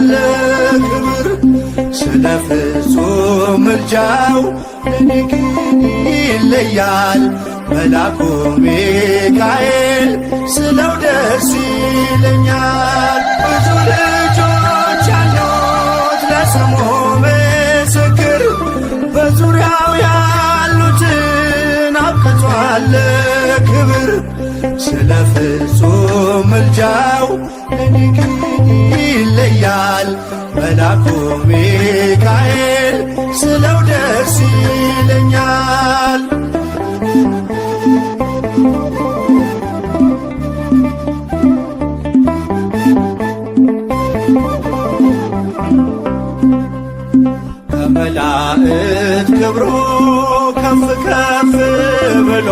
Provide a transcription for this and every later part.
ከቷል ክብር ስለ ፍጹም ምልጃው ለኔ ግን ይለያል መልአኩ ሚካኤል ስለው ደስ ይለኛል። ብዙ ልጆች ያሉት ለስሙ ምስክር በዙሪያው ያሉትን አብቅቷል ክብር ስለ ፍጹም ምልጃው ለኔ ግን ይለያል መልአኩ ሚካኤል ስለው ደስ ይለኛል። ከመላእክት ክብሩ ከፍ ከፍ ብሎ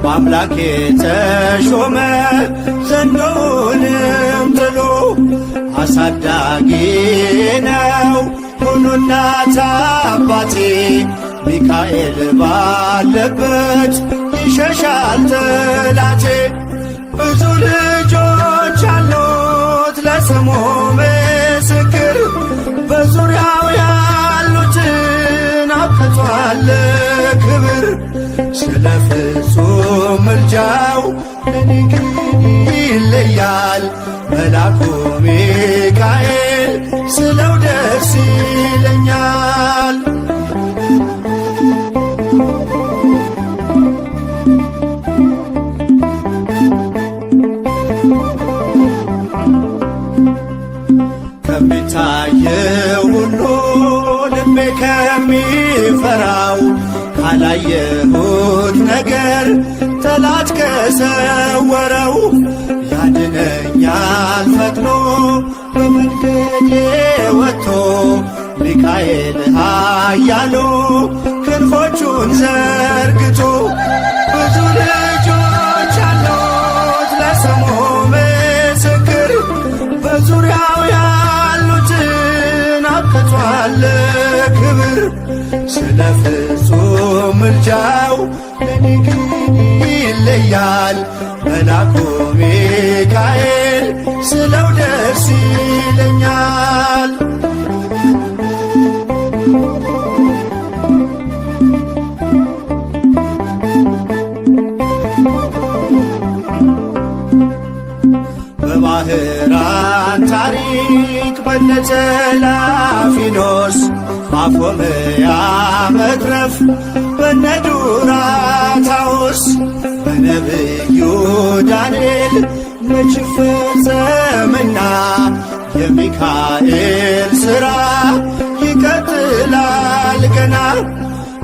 በአምላክ የተሾመ ዘንዶውንም ጥሎ አሳዳጊ ነው ሁሉ እናት አባቴ ሚካኤል ባለበት ይሸሻል ጠላቴ። ብዙ ልጆች አሉት ለስሙ ምስክር በዙሪያው ያሉትን አብቅቷል ክብር ስለ ፍጹም ምልጃው ለኔ ግን ይለያል መልአኩ ሚካኤል ስለው ደስ ይለኛል። ከሚታየው ሁሉ ልቤ ከሚፈራው ካላየሁት ነገር ጠላት ከሰወረው ያድነኛል ፈጥኖ በመንገዴ ወጥቶ ሚካኤል ኃያሉ ክንፎቹን ዘርግቶ። ብዙ ልጆች አሉት ለስሙ ምስክር በዙሪያው ያሉትን አብቅቷል ክብር ስለ ፍጹም ምልጃው ለኔ ግን ይለያል መልአኩ ሚካኤል ስለው ደስ ይለኛል። በባህራን ታሪክ በነ ዘላፊኖስ አፎምያ መትረፍ በነ ዱራታውስ በነቢዩ ዳንኤል መች ፈጸመና የሚካኤል ሥራ ይቀጥላል ገና።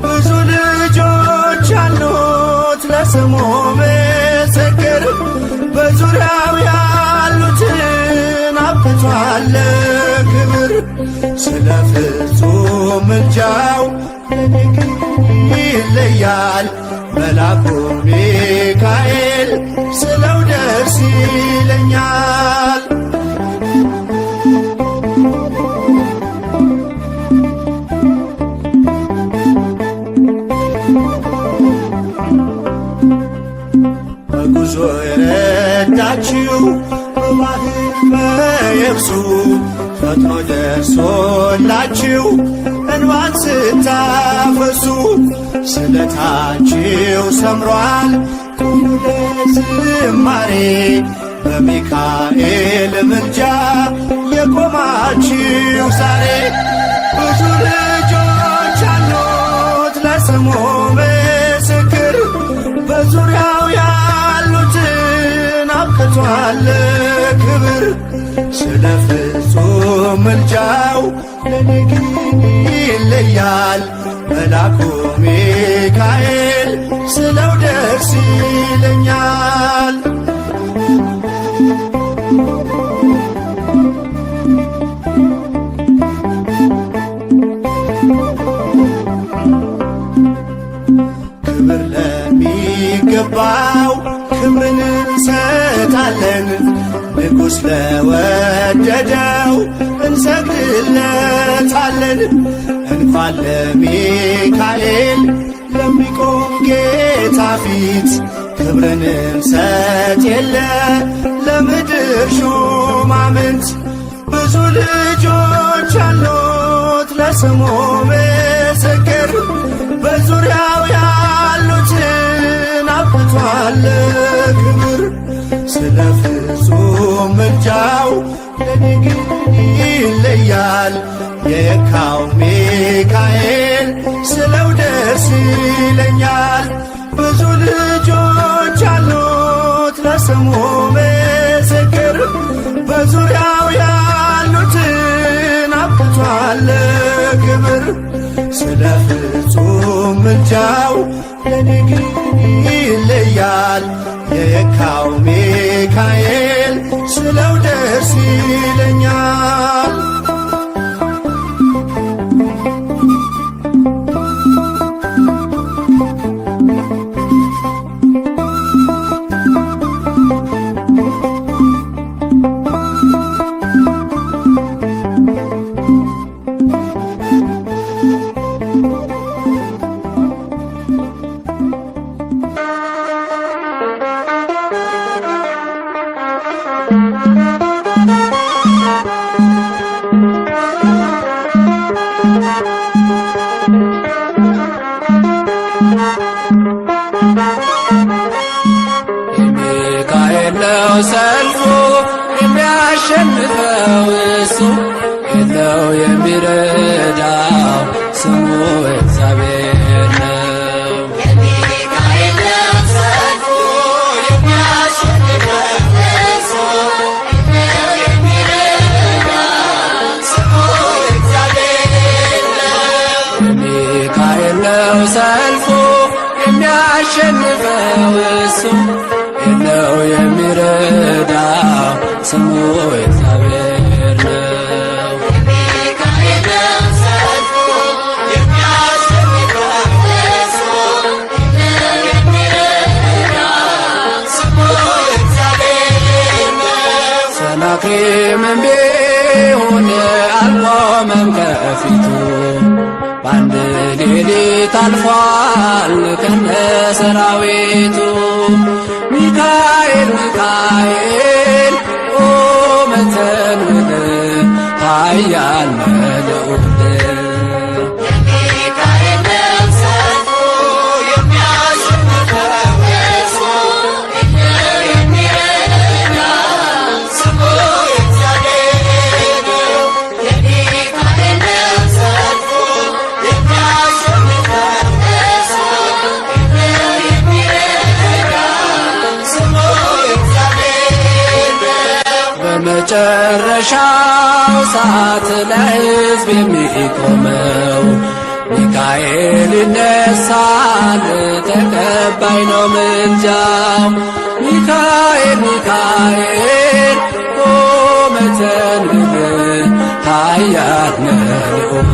ብዙ ልጆች አሉት ለስሙ ምስክር በዙሪያው ያሉትን አብቅቷል ክብር ስለ ፍጹም ምልጃው ለኔ ግን ይለያል መልአኩ ሚካኤል ስለው ደስ ይለኛል። በጉዞ የረዳችው በባህር በየብሱ ፈጥኖ ደርሶላችሁ እንባን ስታፈሱ ስለታችሁ ሰምሯል ቁሙ ለዝማሬ በሚካኤል ምልጃ የቆማችሁ ዛሬ። ብዙ ልጆች አሉት ለስሙ ምስክር በዙሪያው ያሉትን አብቅቷል ክብር ስለ ፍጹም ምልጃው ለኔ ግን ይለያል መልአኩ ሚካኤል ስለው ደስ ይለኛል። ክብር ለሚገባው ክብርን እንሰጣለን ንጉሥ ለወደደው እንሰግድለታለን። እንኳን ለሚካኤል ለሚቆም ጌታ ፊት ክብርን እንሰጥ የለ ለምድር ሹማምንት። ብዙ ልጆች አሉት ለስሙ ምስክር በዙሪያው ያሉትን አብቅቷል ክብር። ስለ ፍጹም ምልጃው ለኔ ግን ይለያል የካው ሚካኤል ስለው ደስ ይለኛል። ብዙ ልጆች አሉት ለስሙ ምስክር በዙሪያው ያሉትን አብቅቷል ክብር። ስለ ፍጹም ምልጃው ለኔ ግን ይለያል የካው ሚካኤል ስለው ደስ ይለኛል። የሚካኤል ነው ሰልፉ የሚያሸንፈው እሱ የለው የሚረዳው ስሙ እግዚአብሔር ነው። የሚካኤል ነው ሰልፉ የሚያሸንፈው እሱ የለው የሚረዳው ስሙ እግዚአብሔር ነው። የሚካኤል ነው ሰልፉ የሚያሸንፈው እሱ የለው የሚረዳው ስሙ እግዚአብሔር ነው። የሚካኤል ነው ሰልፉ የሚያሸንፈው እሱ የለው የሚረዳው ስሙ እግዚአብሔር ነው። ሰናክሬምም ቢሆን አልቆመም ከፊቱ በአንድ ሌሊት አልፏል ከነ ሰራዊቱ። ሚካኤል ሚካኤል ቆመ ተንበል ኃያል መልዑል። የሚካኤል ነው ሰልፉ የሚያሸንፈው እሱ የለው የሚረዳው ስሙ እግዚአብሔር ነው። የሚካኤል ነው ሰልፉ በመጨረሻው ሰዓት ለሕዝብ የሚቆመው ሚካኤል ይነሳል ተቀባይ ነው ምልጃው። ሚካኤል ሚካኤል ቆመ ተንበል ኃያል መልዑል።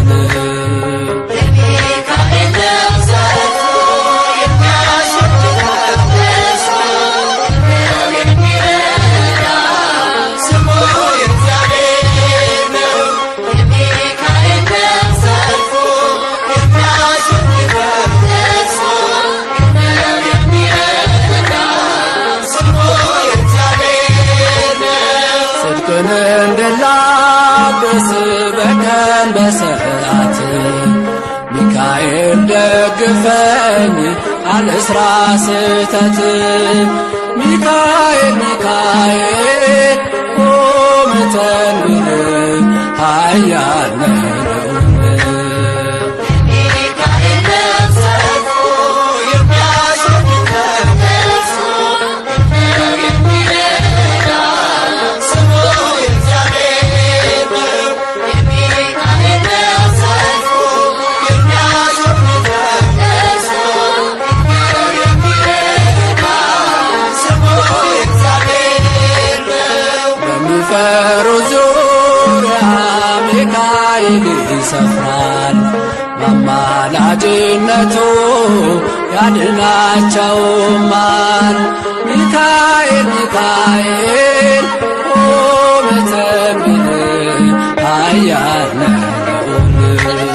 ጽድቅን እንድላበስ በቀን በሰዓት ሚካኤል ደግፈኝ አልስራ ስህተት። ሚካኤል ሚካኤል ቆመ ተንበል ኃያል መልዑል። በሚፈሩ ዙሪያ ሚካኤል ይሰፍራል በአማላጅነቱ ያድናቸውማል። ሚካኤል ሚካኤል ቆመ ተንበል ኃያል መልዑል።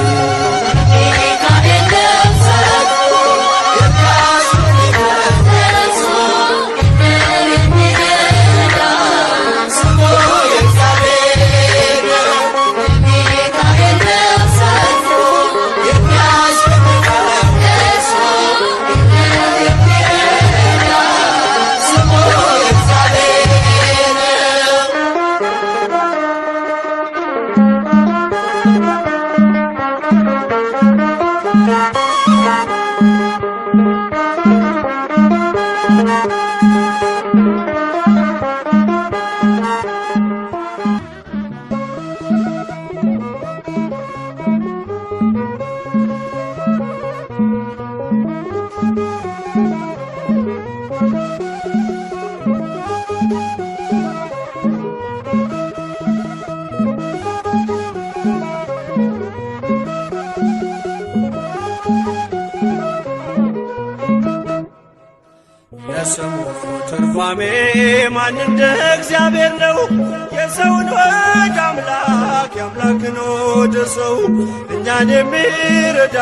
ትርጓሜ ማን እንደ እግዚአብሔር ነው? የሰውን ወደ አምላክ የአምላክን ወደ ሰው እኛን የሚረዳ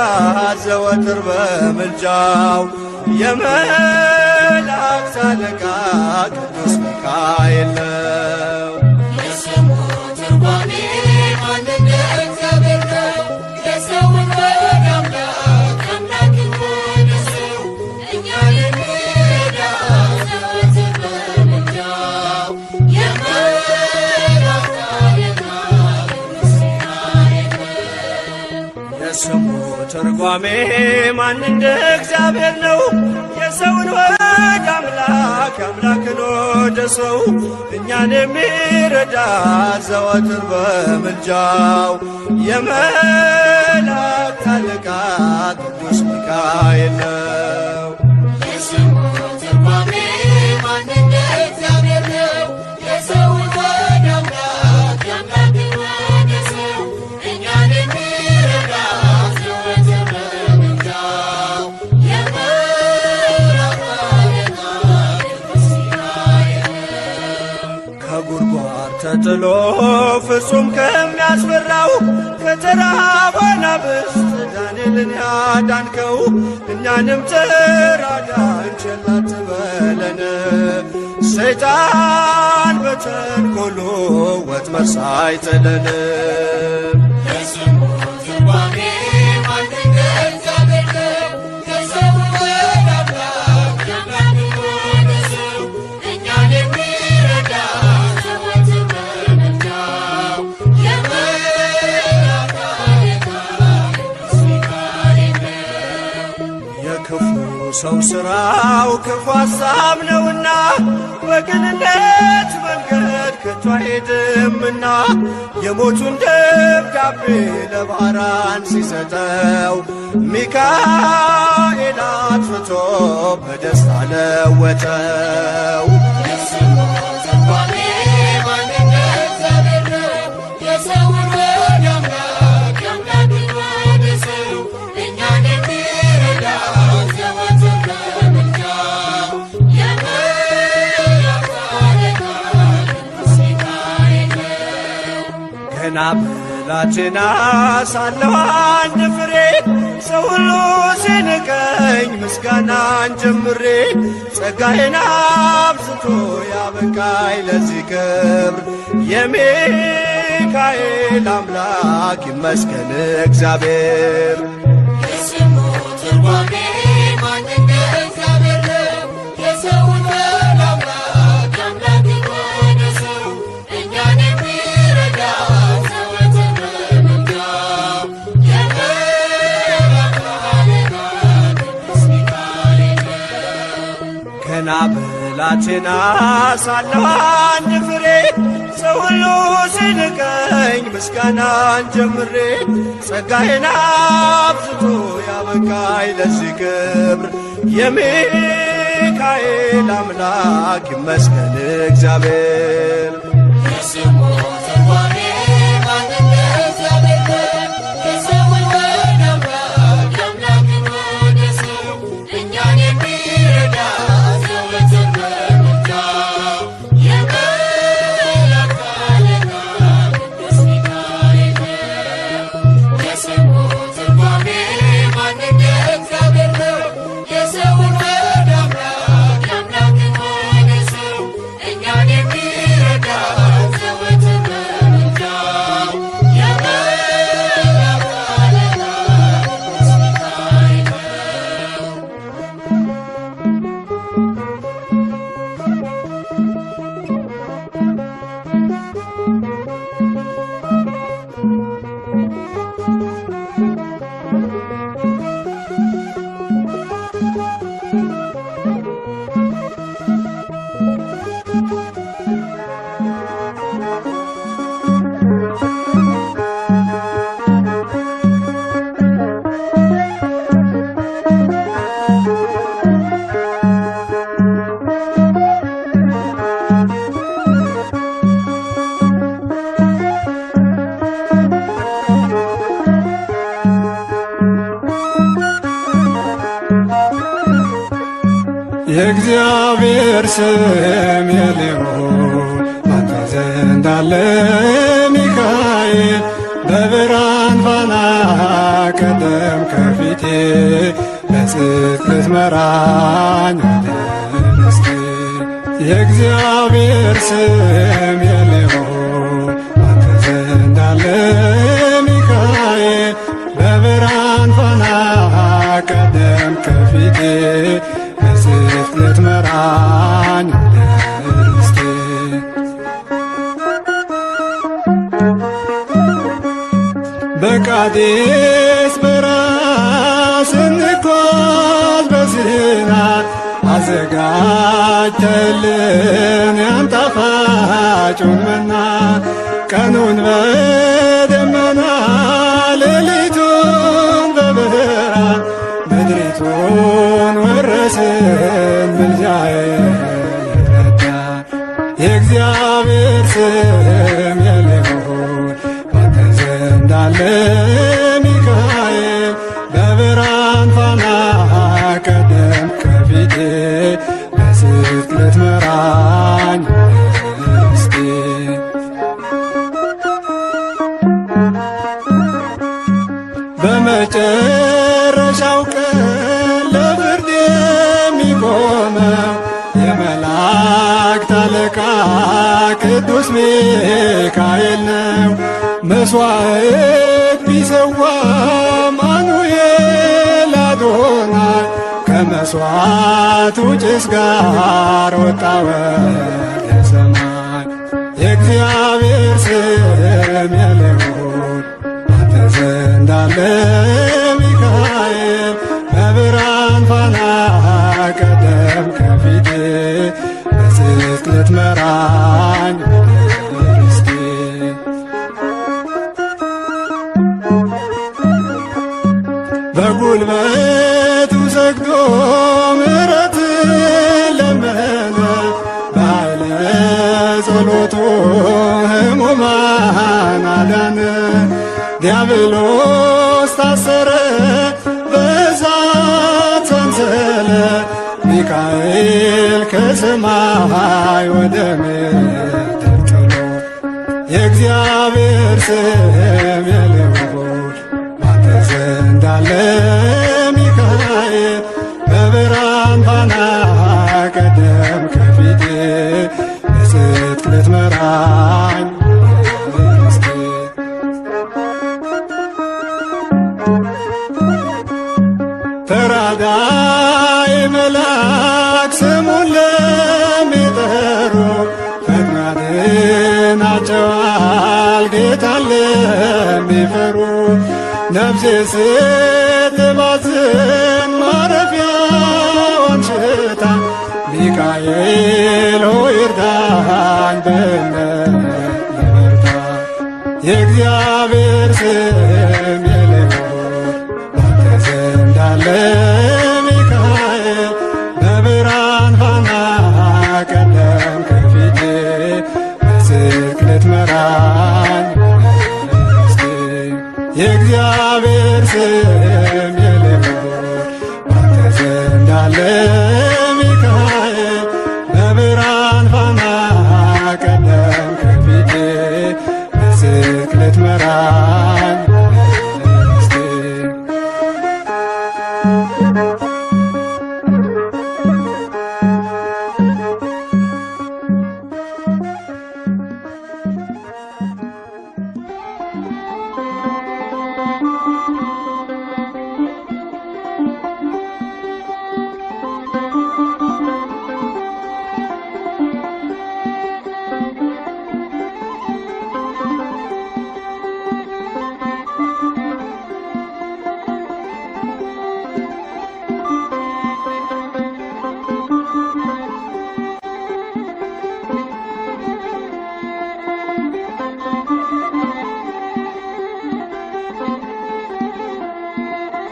ዘወትር በምልጃው የመላእክት አለቃ ቅዱስ ሚካኤል ነው። የስሙ ትርጓሜ ማን እንደ እግዚአብሔር ነው? የሰውን ወደ አምላክ የአምላክን ወደ ሰው እኛን የሚረዳ ዘወትር በምልጃው የመላእክት አለቃ ቅዱስ ሚካኤል ነው። የስሙ ትርጓሜ ማን እንደ እግዚአብሔር ነው? የሰውን ወደ አምላክ የአምላክን ወደ ሰው እኛን የሚረዳ ዘወትር በምልጃው የመላእክት አለቃ ቅዱስ ሚካኤል ነው። የስሙ ትርጓሜ ማን እንደ እግዚአብሔር ነው? የሰውን ወደ አምላክ የአምላክን ወደ ሰው እኛን የሚረዳ ዘወትር በምልጃው የመላእክት አለቃ ቅዱስ ሚካኤል ነው። ከጉድጓድ ተጥሎ ፍጹም ከሚያስፈራው ከተራበው አናብስት ዳንኤልን ያዳንከው እኛንም ተራዳን ቸል አትበለን። ሰይጣን በተንኰሉ ወጥመድ ሳይጥለን የስሙ ትርጓሜ ማን እንደ እግዚአብሔር ነው? የሰውን ወደ አምላክ የአምላክን ወደ ሰው እኛን የሚረዳ ዘወትር በምልጃው የመላእክት አለቃ ቅዱስ ሚካኤል ነው። የክፉ ሰው ሥራው ክፉ ሐሳብ ነውና በቅንነት መንገድ ከቶ አይሄድምና የሞቱን ደብዳቤ ለባህራን ሲሰጠው ሚካኤል አጥፍቶ በደስታ ለወጠው። የስሙ ትርጓሜ ማን እንደ እግዚአብሔር ነው? የሰውን ወደ አምላክ የአምላክን ወደ ሰው እኛን የሚረዳ ዘወትር በምልጃው የመላእክት አለቃ ቅዱስ ሚካኤል ነው። ገና ብላቴና ሳለሁ አንድ ፍሬ ሰው ሁሉ ሲንቀኝ ምስጋናን ጀምሬ ጸጋዬን አብዝቶ ያበቃኝ ለዚህ ክብር የሚካኤል አምላክ ይመስገን እግዚአብሔር። የስሙ ትርጓሜ ማን እንደ እግዚአብሔር ነው? የሰውን ወደ አምላክ የአምላክን ወደ ሰው እኛን የሚረዳ ዘወትር በምልጃው የመላእክት አለቃ ቅዱስ ሚካኤል ነው። ገና ብላቴና ሳለሁ አንድ ፍሬ ሰው ሁሉ ሲንቀኝ ምስጋናን ጀምሬ ጸጋዬን አብዝቶ ያበቃኝ ለዚህ ክብር የሚካኤል አምላክ ይመስገን እግዚአብሔር። የስሙ ትርጓሜ ማን እንደ እግዚአብሔር ነው? የሰውን ወደ አምላክ የአምላክን ወደ ሰው እኛን የሚረዳ ዘወትር በምልጃው የመላእክት አለቃ ቅዱስ ሚካኤል ነው። የስሙ ትርጓሜ ማን እንደ እግዚአብሔር ነው? የሰውን ወደ አምላክ የአምላክን ወደ ሰው እኛን የሚረዳ ዘወትር በምልጃው የእግዚአብሔር ስም የልዑል ባንተ ዘንድ አለ ሚካኤል በብርሃን ፋና ቀደም ከፊቴ በጽድቅ ልትመራኝ ወደ ርስቴ የእግዚአብሔር ስም የልዑል ባንተ ዘንድ አለ ሚካኤል በብርሃን ፋና ቀደም ከፊቴ በጽድቅ ልትመራኝ ወደ ርስቴ በቃዴስ በረሃ ስንጓዝ በሲና አዘጋጅተልን ያን ጣፋጩን መና ቀኑን በደመና ሌሊቱን በብርሃን ምድሪቱን ወረስን ምልጃዬ ይረዳ የእግዚአብሔር ስም የልዑል ባንተ ዘንድ አለ ሚካኤል በብርሃን ፋና ቀደም ከፊቴ በጽድቅ ልትመራኝ ወደ ርስቴ በመጨረሻው ቀን ለፍርድ የሚቆመው የመላእክት አለቃ ቅዱስ ሚካኤል ነው። መሥዋዕት ቢሰዋ አማኑኤል አዶናይ ከመሥዋዕቱ ጭስ ጋር ወጣ ወደ ሰማይ የእግዚአብሔር ስም የልዑል ባንተ ዘንድ አለ ሚካኤል በብርሃን ፋና ቀደም ከፊቴ በጽድቅ ልትመራኝ ወደ ርስቴ በጉልበቱ ሰግዶ ምሕረትን ለመነ በኃይለ ጸሎቱ ሕሙማን አዳነ ዲያብሎስ ታሰረ በእሳት ሰንሰለት ሚካኤል ከሰማይ ወደ ምድር ጥሎ የእግዚአብሔር ስም የልዑል ባንተ ዘንድ አለ ሚካኤል በብርሃን ፋና ቀደም ከፊቴ በጽድቅ ልትመራኝ ወደ ርስቴ ተራዳይ መልአክ ስሙን ለሚጠሩ ፈጥኖ ያድናቸዋል ጌታን ለሚፈሩ ነፍሴ ስትባዝን ማረፊያዋን ሽታ ሚካኤል ሆይ እርዳኝ በእምነት ልበርታ የእግዚአብሔር ስም የልዑል ባንተ ዘንድ አለ ሚካኤል በብርሃን ፋና ቀደም ከፊቴ በጽድቅ ልትመራኝ ወደ ርስቴ የእግዚአብሔር ስም የልዑል ባንተ ዘንድ አለ ሚካኤል በብርሃን ፋና ቀደም ከፊቴ በጽድቅ ልትመራኝ ወደ ርስቴ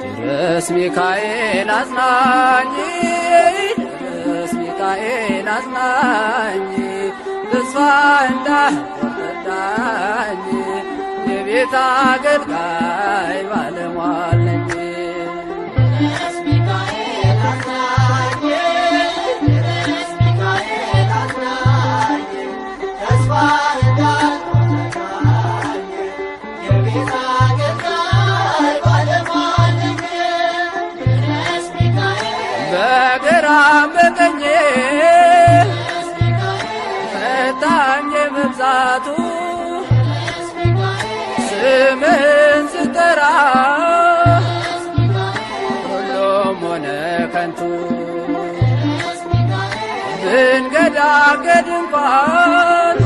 ድረስ ሚካኤል አጽናኝ ድረስ ሚካኤል አጽናኝ ተስፋ እንዳትረዳኝ የቤት አገልጋይ ባለሟል ነኝ። ድረስ ሚካኤል አጽናኝ በግራም በቀኜ ፈታኝ መብዛቱ ስምህን ስጠራ ሁሉም ሆነ ከንቱ ብንገዳገድ እንኳን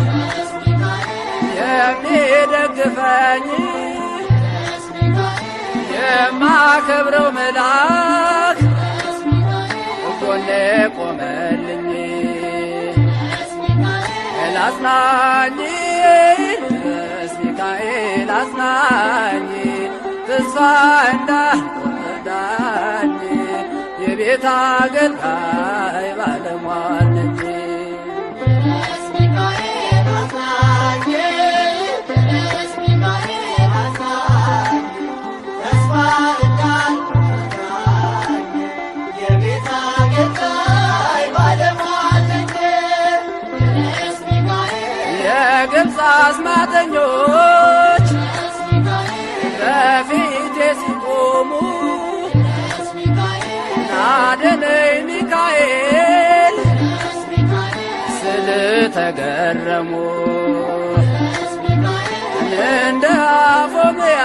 የሚደግፈኝ የማከብረው መልአክ ጎኔ ቆመልኝ። አጽናኝ ቅዱስ ሚካኤል አጽናኝ ተስፋ እንዳልቆርጣኝ የቤት አገልጋይ ባለሟል ነኝ። የግብፅ አስማተኞች በፊቴ ሲቆሙ ናደነይ ሚካኤል ስል ተገረሙ። እንደ አፎምያ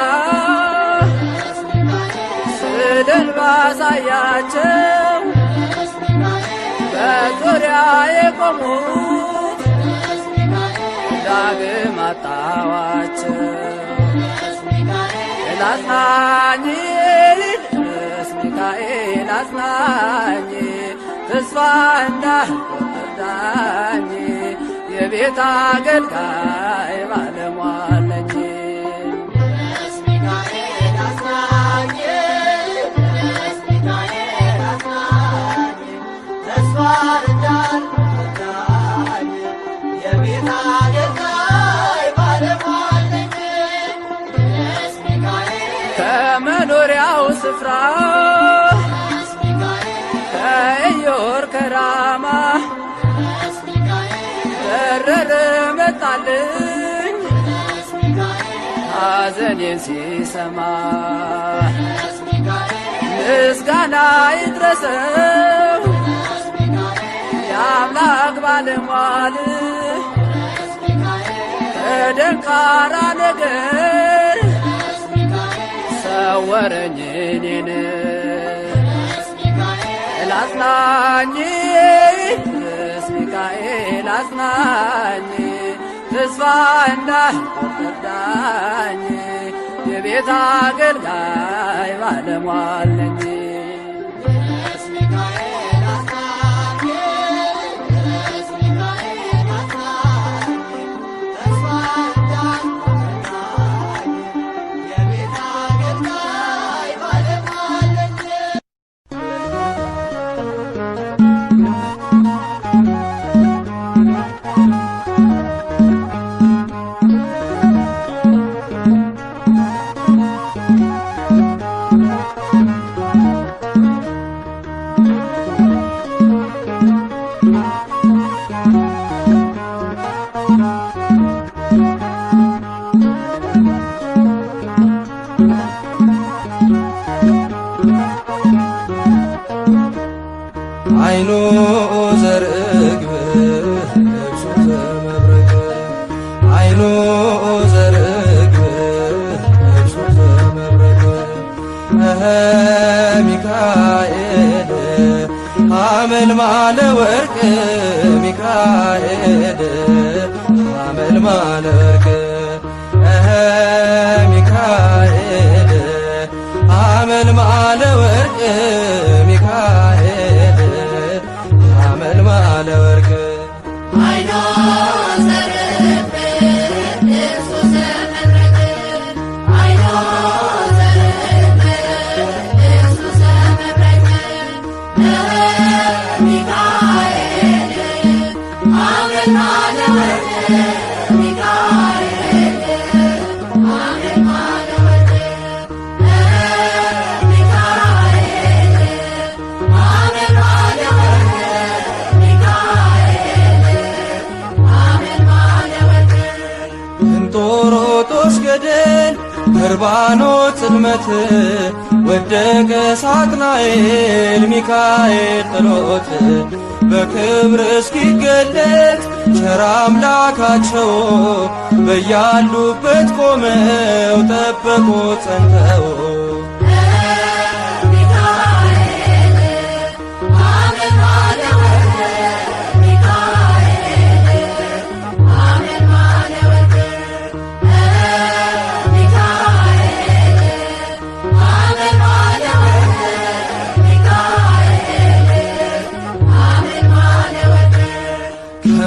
ስዕልን ባሳያቸው በዙሪያ የቆሙት ዳግም አጣዋቸው። አጽናኝ ቅዱስ ሚካኤል አጽናኝ ተስፋ እንዳልቆርጣኝ የቤት አገልጋይ ባለሟል ነኝ። ከመኖሪያው ስፍራ ከኢዮር ከራማ በረረ መጣልኝ ሐዘኔን ሲሰማ ምስጋና ይድረሰው የአምላክ ባለሟል ከደንቃራ ነገር ሰወረኝ እኔን። አጽናኝ ቅዱስ ሚካኤል አጽናኝ ተስፋ እንዳልቆርጣኝ የቤት አገልጋይ ባለሟል ነኝ። አይኑ ዘርግብ ልብሱ ዘመብረቅ አይኑ ዘርግብ ልብሱ ዘመብረቅ ሚካኤል ሐመልማለ ወርቅ ሚካኤል ሐመልማለ ወርቅ ሚካኤል ሐመልማለ ወርቅ ሚካኤል ሐመልማለ ወርቅ አይኖ ዘርብ ልብሱ ዘመብረቅ አይኖ ዘርብ ልብሱ ዘመብረቅ ሚካኤል ሐመልማለ ወርቅ ሚካኤል ሐመልማለ ወርቅ ሚካኤል በርባኖስ ጽልመት ወደቀ ሳጥናኤል ሚካኤል ጥሎት በክብር እስኪገለጥ ቸር አምላካቸው በያሉበት ቆመው ጠበቁት ጸንተው።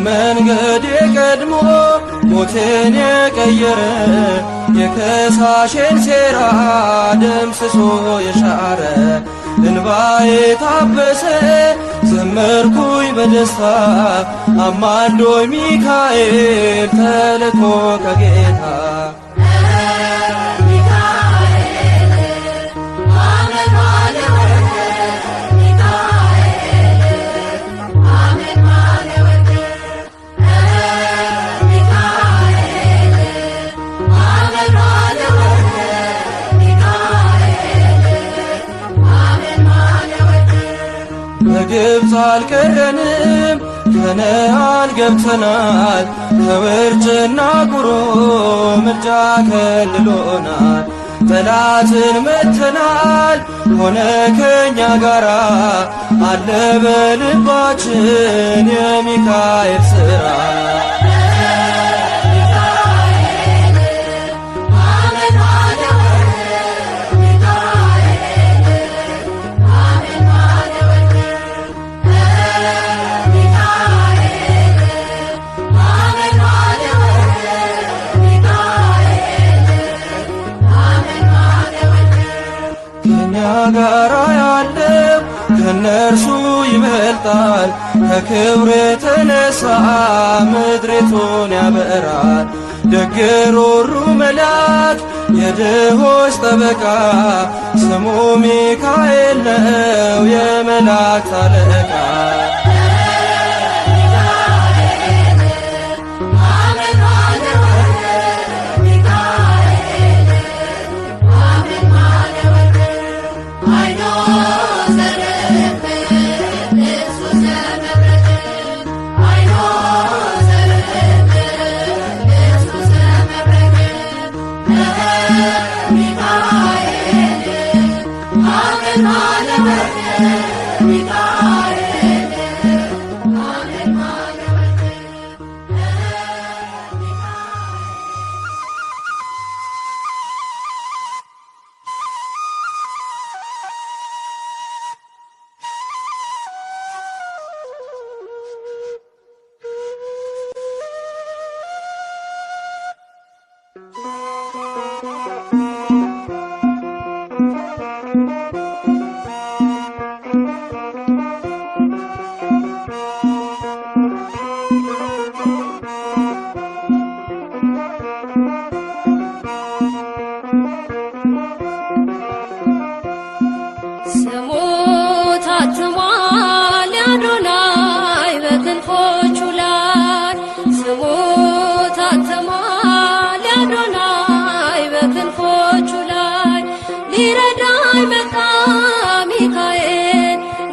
ከመንገዴ ቀድሞ ሞቴን የቀየረ የከሳሼን ሴራ ደምስሶ የሻረ እንባዬ ታበሰ ዘመርኩኝ በደስታ አማልዶኝ ሚካኤል ተልኮ ከጌታ። በግብፅ አልቀረንም ከነዓን ገብተናል። ከውርጭና ቁሮ ምልጃ ከልሎናል። ጠላትን መትተናል ሆነ ከኛ ጋራ አለ በልባችን የሚካኤል ሥራ። ጋራ ያለው ከነርሱ ይበልጣል። ከክብሩ የተነሳ ምድሪቱን ያበራል። ደግ ሩሩ መልአክ የድሆች ጠበቃ ስሙ ሚካኤል ነው የመላእክት አለቃ።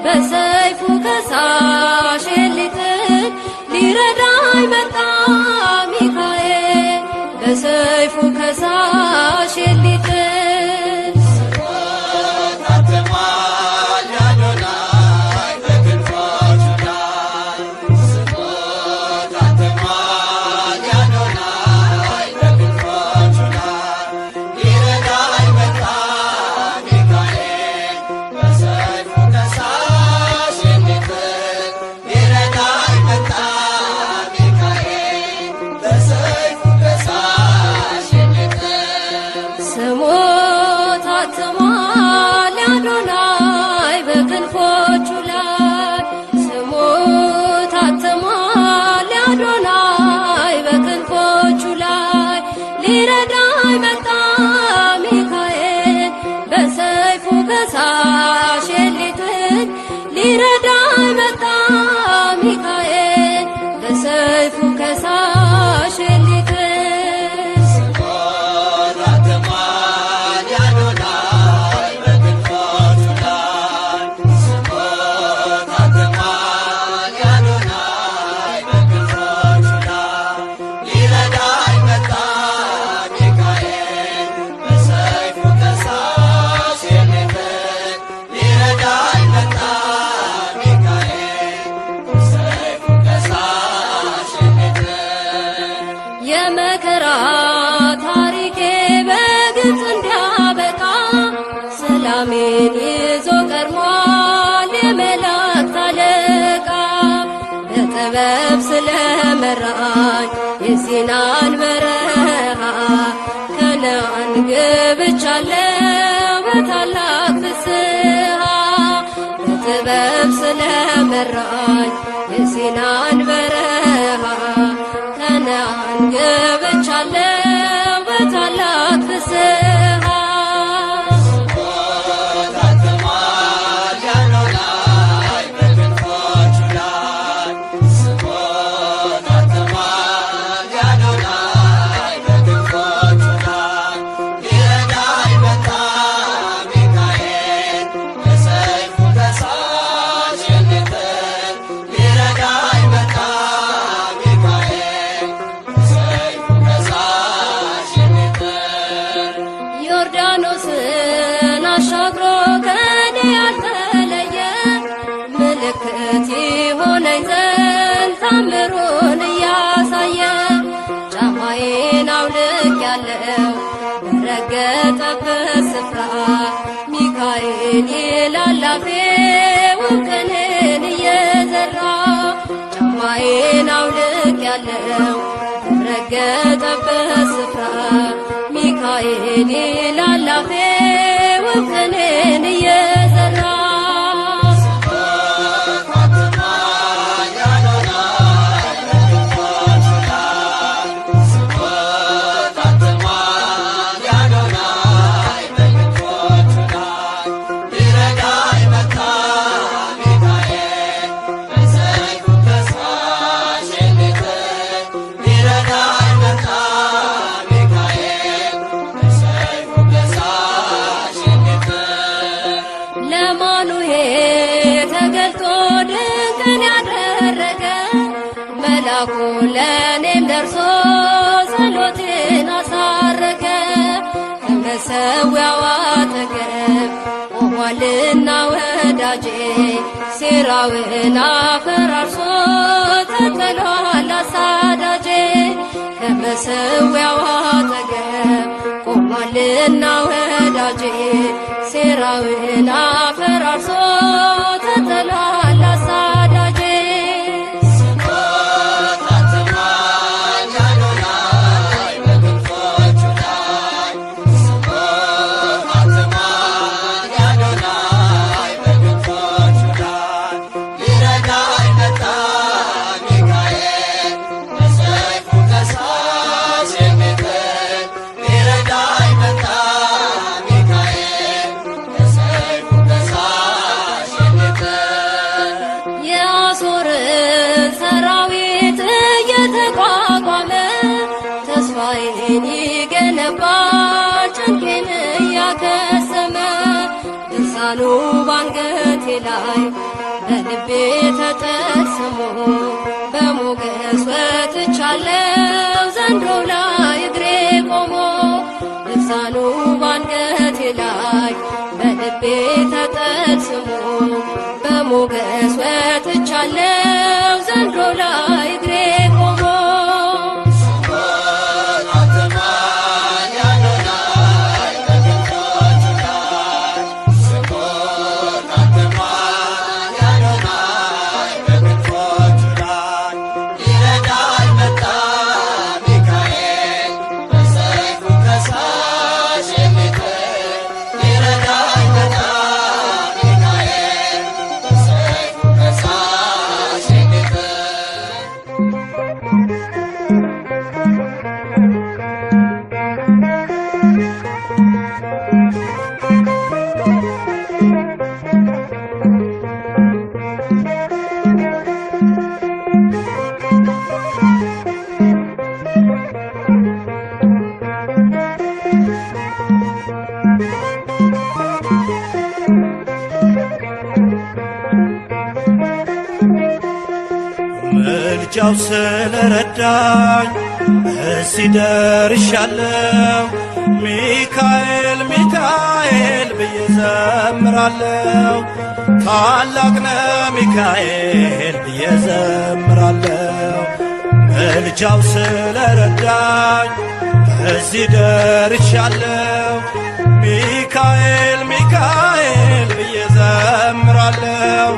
በሰይፉ ከሳሽ ሊጥል ሊረዳኝ መጣ ሚካኤል በሰይፉ ከሳሽ ሊጥል ከሳሽ ሊጥል በጥበብ ስለመራኝ የሲናን በረሃ ከነዓን ገብቻለሁ በታላቅ ፍስሃ በጥበብ ስለመራኝ የሲናን በረሃ ከነዓን ገብቻለሁ በታላቅ ፍስሃ ዮርዳኖስን አሻግሮ ከኔ ያልተለየ ምልክት ይሆነኝ ዘንድ ታምሩን እያሳየ ጫማዬን አውልቄአለሁ በረገጠበት ስፍራ ሚካኤል ይላል አፌ ውቅንን እየዘራ ጫማዬን አውልቄአለሁ በረገጠበት ስፍራ ሚካኤል ይላል አፌ ውቅንን እየዘራ ተገልጦ ድንቅን ያደረገ መላኩ ለእኔም ደርሶ ጸሎቴን አሳረገ ከመሠዊያው አጠገብ ቆሟልና ወዳጄ ሴራውን አፈራርሶ ተጥሏል አሳዳጄ ከመሠዊያው አጠገብ ቆሟልና ወዳጄ ሴራውን አፈራርሶ ተጥሏል አሳዳጄ ሰራዊት እየተቋቋመ ተስፋዬን ይገነባ ጭንቄን እያከሰመ ድርሳኑ ባንገቴ ላይ በልቤ ተጠስሞ በሞገስ ወጥቻለሁ ዘንዶው ላይ እግሬ ቆሞ ድርሳኑ ባንገቴ ላይ በልቤ ተጠስሞ በሞገስ ወጥቻለሁ ዘንዶው ላይ እግሬ ቆሞ ምልጃው ስለረዳኝ እዚህ ደርሻለሁ። ሚካኤል ሚካኤል ብዬ ዘምራለሁ። ታላቅ ነህ ሚካኤል ብዬ ዘምራለሁ። ምልጃው ስለረዳኝ እዚህ ደርሻለሁ። ሚካኤል ሚካኤል ብዬ ዘምራለሁ።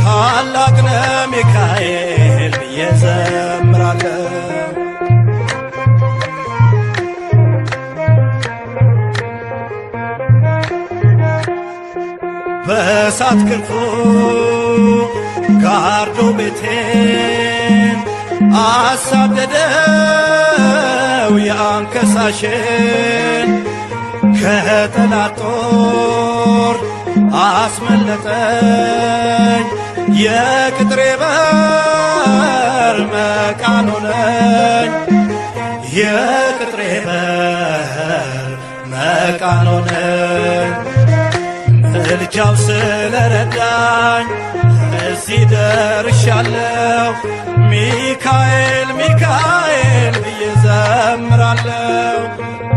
ታላቅ ነህ ሚካኤል ብዬ ዘምራለሁ። በእሳት ክንፉ ጋርዶ ቤቴን አሳደደው የአንከሳሼን ከጠላት ጦር አስመለጠኝ የቅጥሬ በር መቃን ሆነኝ የቅጥሬ በር መቃን ሆነኝ ምልጃው ስለረዳኝ እዚህ ደርሻለሁ። ሚካኤል ሚካኤል ብዬ ዘምራለሁ።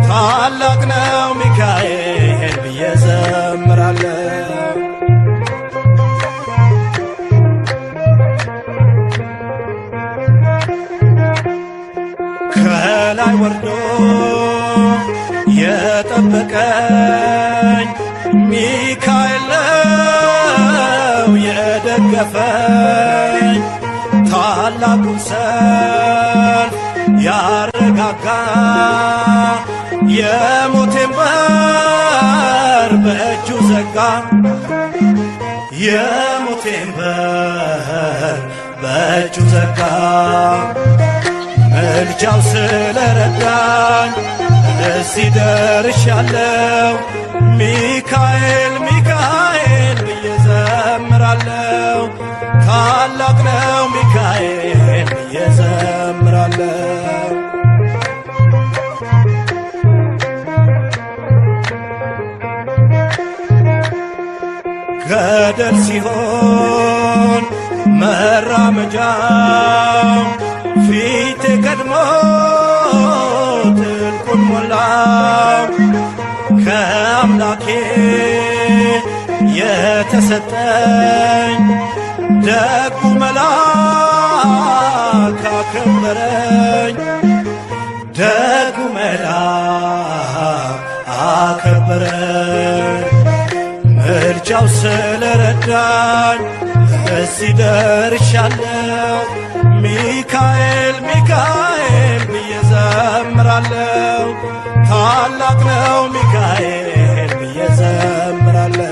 ታላቅ ነው ሚካኤል ብዬ ዘምራለሁ። ከላይ ወርዶ የጠበቀኝ ሚካኤል ነው የደገፈኝ። ታላቁን ሰልፍ ያረጋጋ የሞቴን በር በእጁ ዘጋ የሞቴን በር በእጁ ዘጋ። ምልጃው ስለረዳኝ እዚህ ደርሻለሁ። ሚካኤል ሚካኤል ብዬ ዘምራለሁ። ታላቅ ነው ሚካኤል ብዬ ዘምራለሁ። ገደል ሲሆን መራመጃው ፊቴ ቀድሞ ጥልቁን ሞላው። ከአምላኬ የተሰጠኝ ደጉ መልአክ አከበረኝ ደጉ መልአክ አከበረኝ። ምልጃው ስለረዳኝ እዚህ ደርሻለሁ። ሚካኤል ሚካኤል ብዬ ዘምራለሁ። ታላቅ ነው ሚካኤል ብዬ ዘምራለሁ።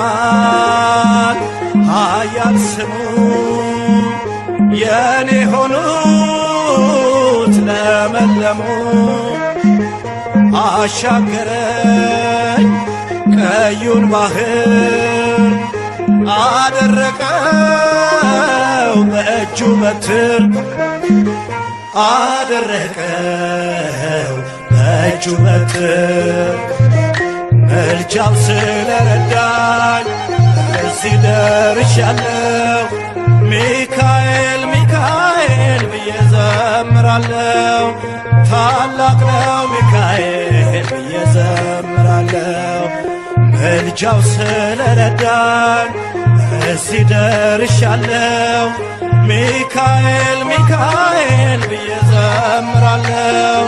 ያቃጥላል ኃያል ስሙ የኔ ሆኑት ለመለሙ። አሻገረኝ ቀዩን ባህር አደረቀው በእጁ በትር አደረቀው በእጁ በትር። ምልጃው ስለረዳኝ እዚህ ደርሻለሁ። ሚካኤል ሚካኤል ብዬ ዘምራለሁ። ታላቅ ነው ሚካኤል ብዬ ዘምራለሁ። ምልጃው ስለረዳኝ እዚህ ደርሻለሁ። ሚካኤል ሚካኤል ብዬ ዘምራለሁ።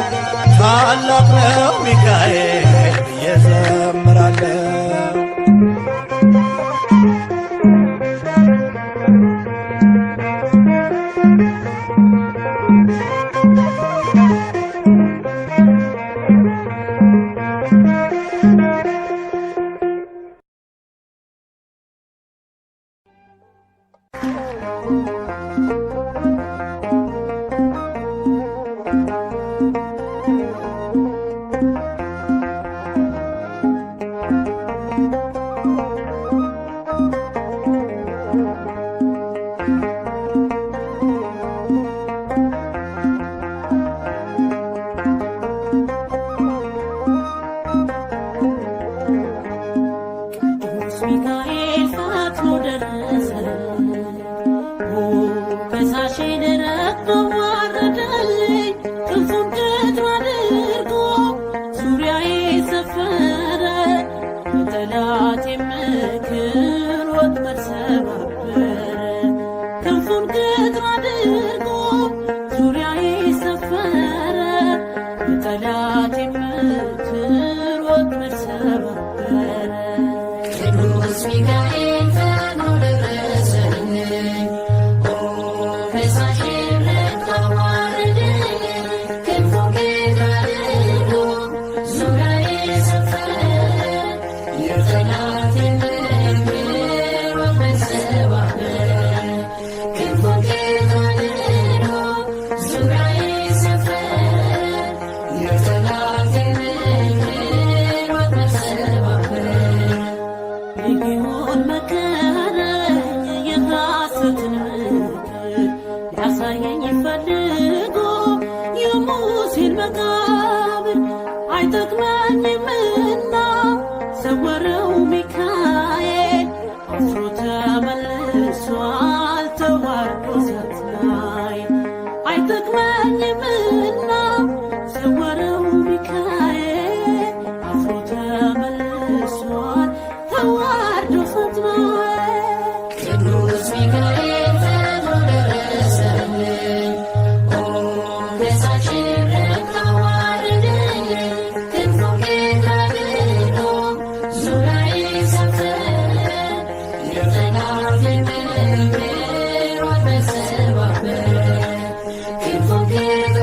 ታላቅ ነው ሚካኤል ብዬ ዘምራለሁ። ጠላት የምትሮጥ አይጠቅመኝምና ሰወረው ሚካኤል አፍሮ ተመልሷል ተዋርዶ ሳትላይ አይጠቅመኝምና ሰወረው ሚካኤል አፍሮ ተመልሷል ተዋርዶ ሳትላይ ቅዱስ ሚካኤል ፈጥኖ ደረሰልን ገጻችን ረካዋርደኝ ክንፉን ጌታ ዙሪያዬ ሰፈረ የጠላቴን መንገድ መሰባበረ ክንፉን ጌታ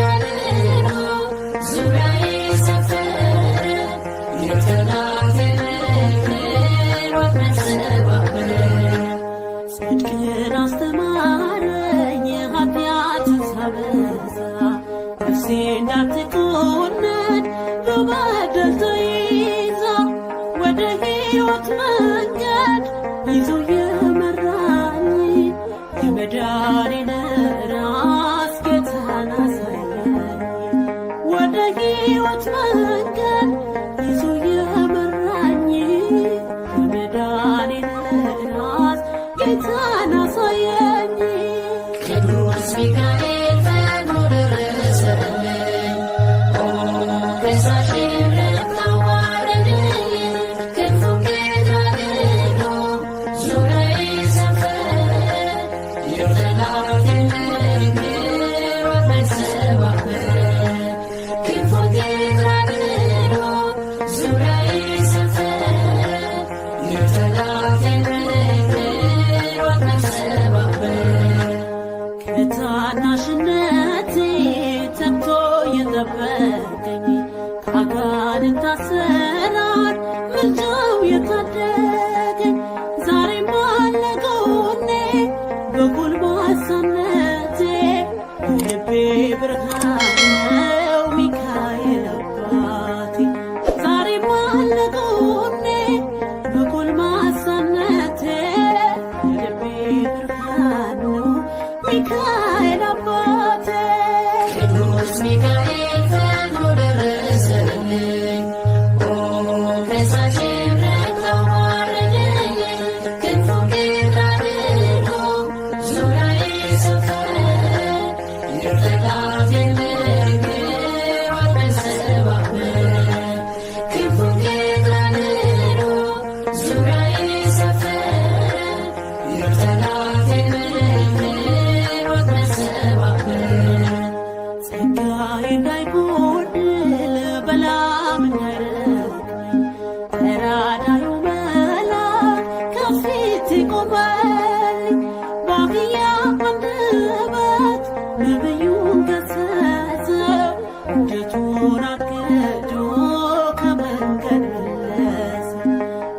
ዙሪያዬ ሰፈረ የጠላቴን መንገድ መሰባበረ ጽድቅን አስተማረኝ ኃጢአትን ሳበዛ ነፍሴ እንዳትኮነን በበደል ተይዛ ወደ ሕይወት መንገድ ይዞ የመራኝ የመዳኔን ራስ ጌታን አሳየኝ ወደ ሕይወት መንገድ ይዞ የመራኝ የመዳኔን ራስ ጌታን አሳየኝ ቅዱስ ሚካኤል ፈጥኖ ደረሰልን ገጻችን ረካዋርደኝ ክንፉን ጌታ ዙሪያዬ ሰፈረ የጠላቴን መንገድ መሰባበረ ክንፉን ጌታ ዙሪያዬ ሰፈረ የጠላቴን መንገድ መሰባበረ ከታናሽነቴ ተግቶ የጠበቀኝ ከአጋንንት አሰራር ምልጃው የታደገኝ ዛሬም አለ ጎኔ በጎልማሳነቴ የልቤ ብርሃን ነው ሚካኤል አባቴ ዛሬም አለ ጎኔ በጎልማሳነቴ የልቤ ብርሃን ነው ሚካኤል አባቴ ቅዱስ ሚካኤል ፈጥኖ ደረሰልን ገጻችን ረካዋርደኝ ክንፉን ጌታ ዙሪያዬ ሰፈረ የጠላቴን መንገድ መሰባበረ ክንፉን ጌታ ዙሪያዬ ሰፈረ የጠላቴን መንገድ መሰባበረ ጸጋዬ እንዳይጎድል በላም እንዳይረግመኝ ተራዳዩ መልአክ ከፊቴ ቆመልኝ በአህያ አንደበት ነቢዩን ገሠጸው እጆቹን አግዶ ከመንገድ መለሰው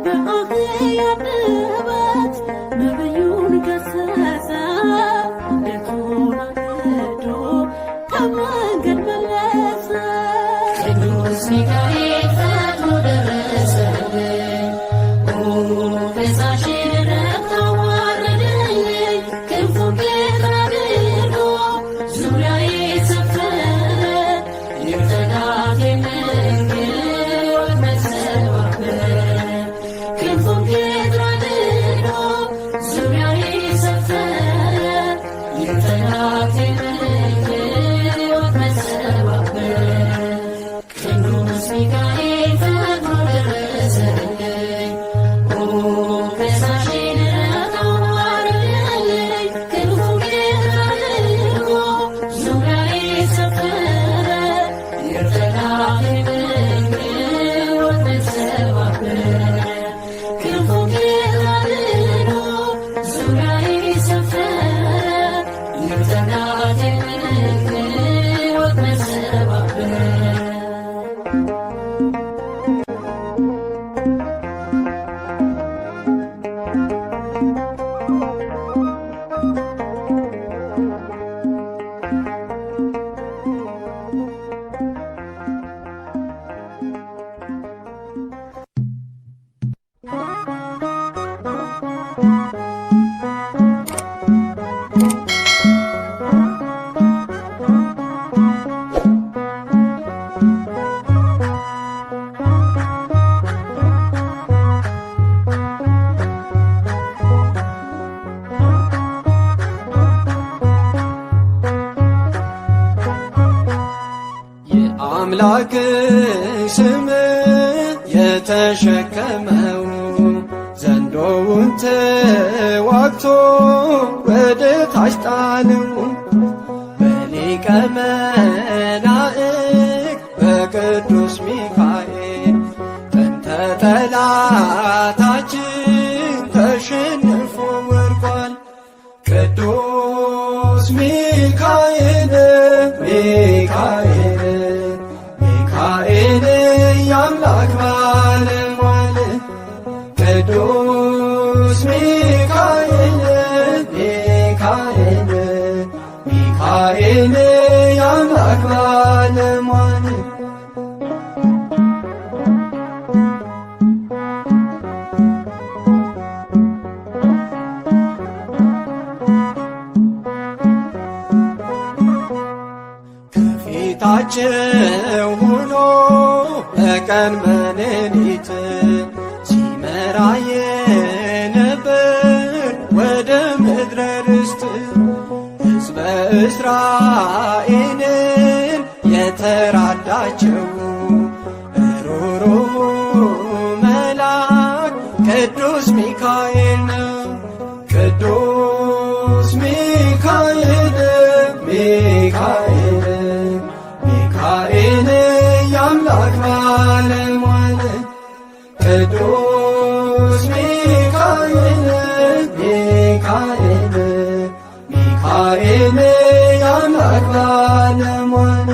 በአህያ አንደበት ነቢዩን ገሠጸው እጆቹን አግዶ ከመንገድ መለሰው ቅዱስ ሚካኤል ፈጥኖ ደረሰልን ገጻችን ረካዋርደኝ ክንፉን ጌታ ዙሪያዬ ሰፈረ የጠላቴን መንገድ መሰባበረ ክንፉን ጌታ ዙሪያዬ ሰፈረ የጠላቴን መንገድ መሰባበረ ቅዱስ ሚካኤል ፈጥኖ ደረሰልን ገጻችን ረካዋርደኝ ክንፉን ጌታ ዙሪያዬ ሰፈረ የጠላቴን መንገድ መሰባበረ ክንፉን ጌታ ዙሪያዬ ሰፈረ የጠላቴን አምላክ ስም የተሸከመው ዘንዶውን ተዋግቶ ወደ ታች ጣለው። በሊቀ መላእክት በቅዱስ ሚካኤል ጥንተ ጠላታችን ተሸንፎ ወድቋል። ቅዱስ ሚካኤል ሚካኤል ሚካኤል የአምላክ ባለሟል። ቅዱስ ሚካኤል ሚካኤል ሚካኤል የአምላክ ባለሟል። ከፊታቸው ሆኖ በቀን በሌሊት ሲመራ የነበር ወደ ምድረ ርስት ሕዝበ እስራኤልን የተራዳቸው ሩሩ መልአክ ቅዱስ ሚካኤል ነው። ቅዱስ ሚካኤል ሚካኤል ሚካኤል የአምላክ ባለሟል። ቅዱስ ሚካኤል ሚካኤል ሚካኤል የአምላክ ባለሟል።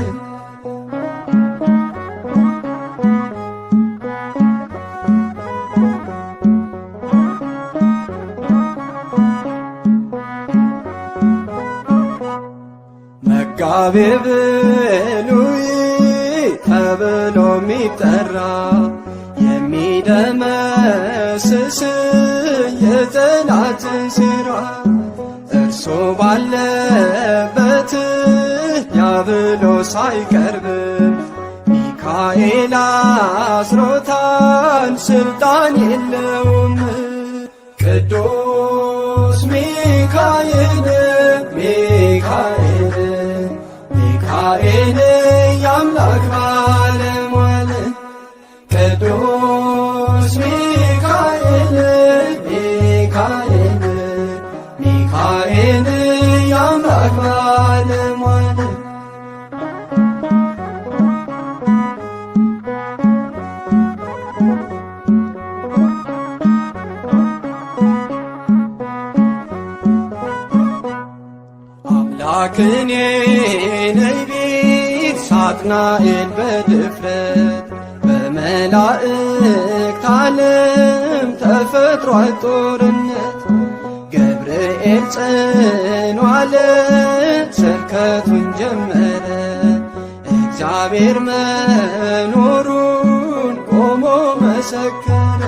መጋቤ ብሉይ ተብሎ የሚጠራ የሚደመስስ የጠላትን ሥራ እርሱ ባለበት ዲያብሎስ አይቀርብም። ሚካኤል አስሮታል ስልጣን የለውም። ቅዱስ ሚካኤል ሚካኤል ሚካኤል የአምላክ ባለሟል። ቅዱስ ሚካኤል ሚካኤል ሚካኤል የአምላክ ባለሟል። አምላክኔ ነይ ቢል ሳጥናኤል በድፍረት በመላእክት ዓለም ተፈጥሯል ጦርነት። ገብርኤል ጽኑ አለ ስብከቱን ጀመረ። እግዚአብሔር መኖሩን ቆሞ መሰከረ።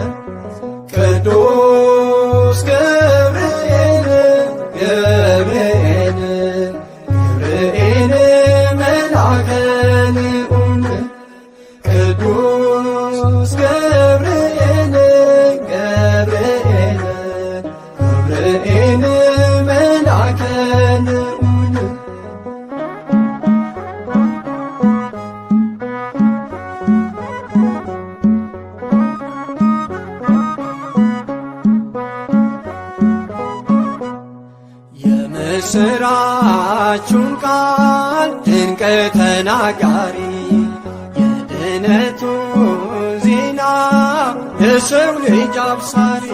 ቅዱስ ገብርኤል ገብርኤል ገብርኤል መልአከ ልዑል። ቅዱስ ገብርኤል ገብርኤል ገብርኤል መልአከ ልዑል። የምስራቹን ቃል ድንቅ ተናጋሪ የድነቱ ዜና የሰው ልጅ አብሳሪ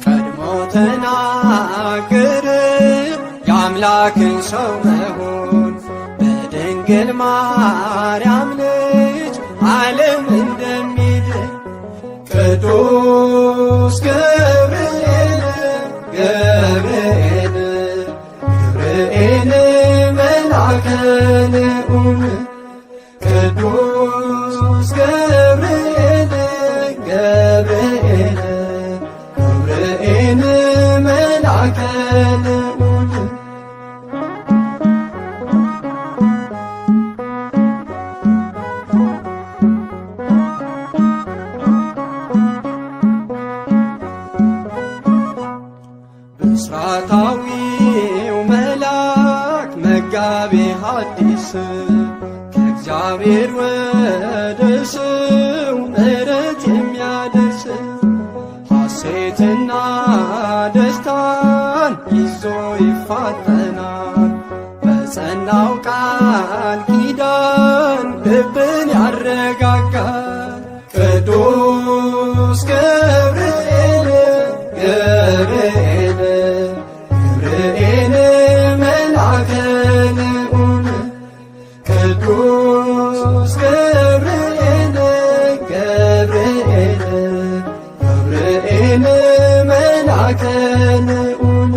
ቀድሞ ተናገረ የአምላክን ሰው መሆን በድንግል ማርያም ልጅ ዓለም እንደሚድን ቅዱስ ገብርኤል ገብርኤል ገብርኤል መልአከ ልዑል ቅዱስ ገብርኤል ገብርኤል ገብርኤል መልአከ ልዑል ብስራታዊው መልአክ መጋቤ ሐዲስ ከእግዚአብሔር ወደ ሰው ምሕረት የሚያደርስ ሐሴትና ደስታን ይዞ ይፋጠናል። በጸናው ቃል ኪዳን ልብን ያረጋጋል። ቅዱስ ገብርኤል ገብርኤል ገብርኤል መልአከ ልዑል ቅዱስ ገብርኤል ገብርኤል ገብርኤል መልአከ ልዑል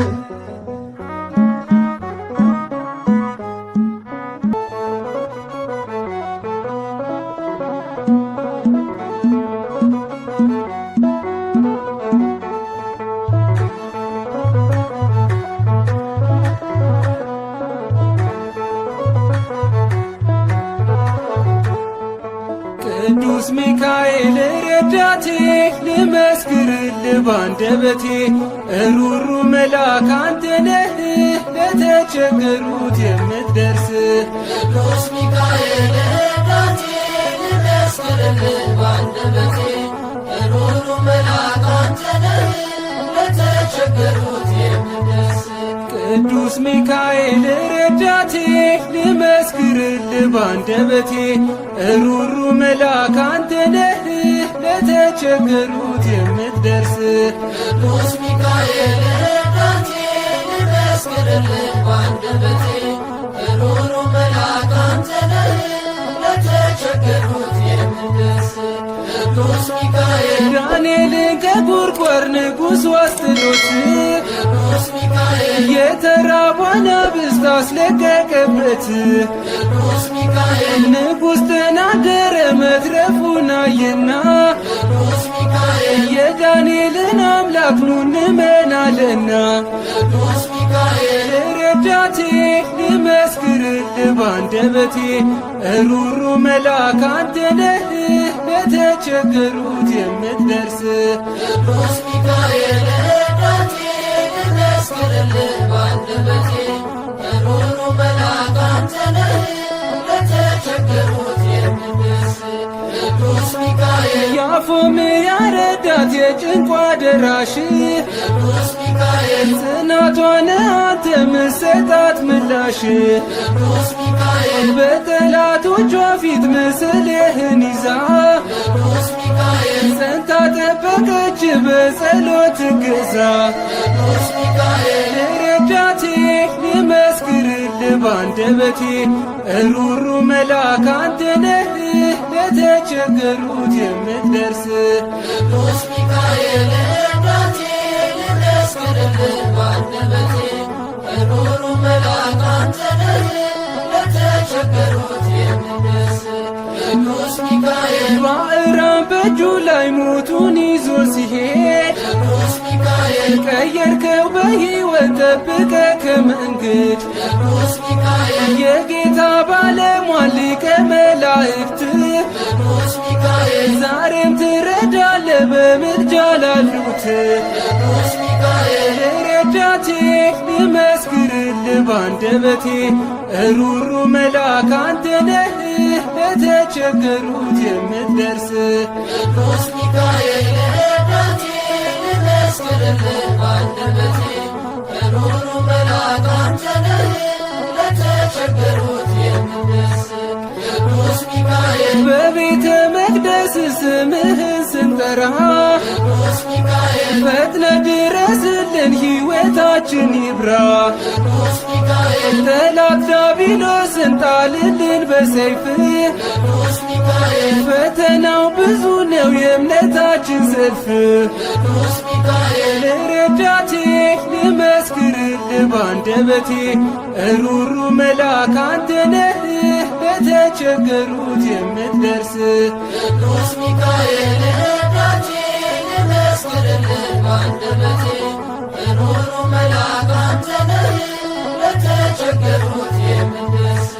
ቅዱስ ሚካኤል ረዳቴ ልመስክርልህ ባንደበቴ እሩሩ መልአክ አንተ ነህ ለተቸገሩት የምትደርስ ቅዱስ ሚካኤል ረዳቴ ልመስክርልህ ባንደበቴ ሩሩ መልአክ አንተ ነህ ለተቸገሩት የምትደርስ ቅዱስ ሚካኤል ረዳቴ ልመስክርልህ ባንደበቴ እሩሩ መልአክ አንተ ነህ ለተቸገሩት የምትደርስ ቅዱስ ሚካኤል ረዳቴ ልመስክርልህ ባንደበቴ ሩሩ መልአክ አንተ ነህ ለተቸገሩት የምትደርስ ቅዱስ ሚካኤል ዳንኤልን ከጉድጓድ ንጉሥ ወስዶት ቅዱስ ሚካኤል የተራቡ አናብስት አስለቀቀበት። ቅዱስ ሚካኤል ንጉሥ ተናገረ መትረፉን አየና ቅዱስ ሚካኤል የዳንኤልን አምላክ ኑ እንመናለና ቅዱስ ሚካኤል ረዳቴ ልመስክርልህ ባንደበቴ እሩሩ መልአክ አንተ ነህ ለተቸገሩት የምትደርስ ቅዱስ ሚካኤል ረዳቴ ልመስክርልህ ባንደበቴ ሩሩ መልአክ አንተ ነህ ለተቸገሩት የምትደርስ ቅዱስ ሚካኤል ያፎምያ ረዳት የጭንቋ ደራሽ ቅዱስ ሚካኤል ጽናቷን አንተ ምሰጣት ምላሽ ቅዱስ ሚካኤል በጠላቶቿ ፊት ምስልህን ይዛ ቅዱስ ሚካኤል ጸንታ ጠበቀች በጸሎት ገዛ ቅዱስ ሚካኤል ረዳቴ ልመስክርልህ ባንደበቴ እሩሩ መልአክ አንተ ነህ ለተቸገሩት የምትደርስ ቅዱስ ሚካኤል ረዳቴ ልመስክርልህ ባንደበቴ ሩሩ መልአክ አንተ ነህ ለተቸገሩት የምትደርስ ቅዱስ ሚካኤል ባዕራን በእጁ ላይ ሞቱን ይዞ ሲሄድ ቅዱስ ሚካኤል ቀየርከው በሕይወት ጠብቀ ከመንገድ ቅዱስ ሚካኤል የጌታ ባለሟል ሊቀ መላእክት ቅዱስ ሚካኤል ዛሬም ትረዳለ በምልጃ ላሉት ቅዱስ ሚካኤል ረዳቴ ልመስክርልህ ባንደበቴ እሩሩ መልአክ አንተ ነህ ለተቸገሩት የምትደርስ ቅዱስ ሚካኤል ረዳቴ ልመስክርልህ ባንደበቴ ሩሩ መልአክ አንተ ነህ ለተቸገሩት የምትደርስ ቅዱስ ሚካኤል በቤተ መቅደስ ስምህን ስንጠራ ቅዱስ ሚካኤል ፈጥነ ድረስልን ሕይወታችን ይብራ ቅዱስ ሚካኤል መልአክ ዲያብሎስን ጣልልን በሰይፍ ቅዱስ ሚካኤል ፈተናው ብዙ ነው የእምነታችን ሰልፍ ቅዱስ ሚካኤል ረዳቴ ልመስክርልህ ባንደበቴ ሩሩ መልአክ አንተ ነህ ለተቸገሩት የምትደርስ ቅዱስ ሚካኤል ረዳቴ ልመስክርልህ ባንደበቴ ሩሩ መልአክ አንተ ነህ ለተቸገሩት የምትደርስ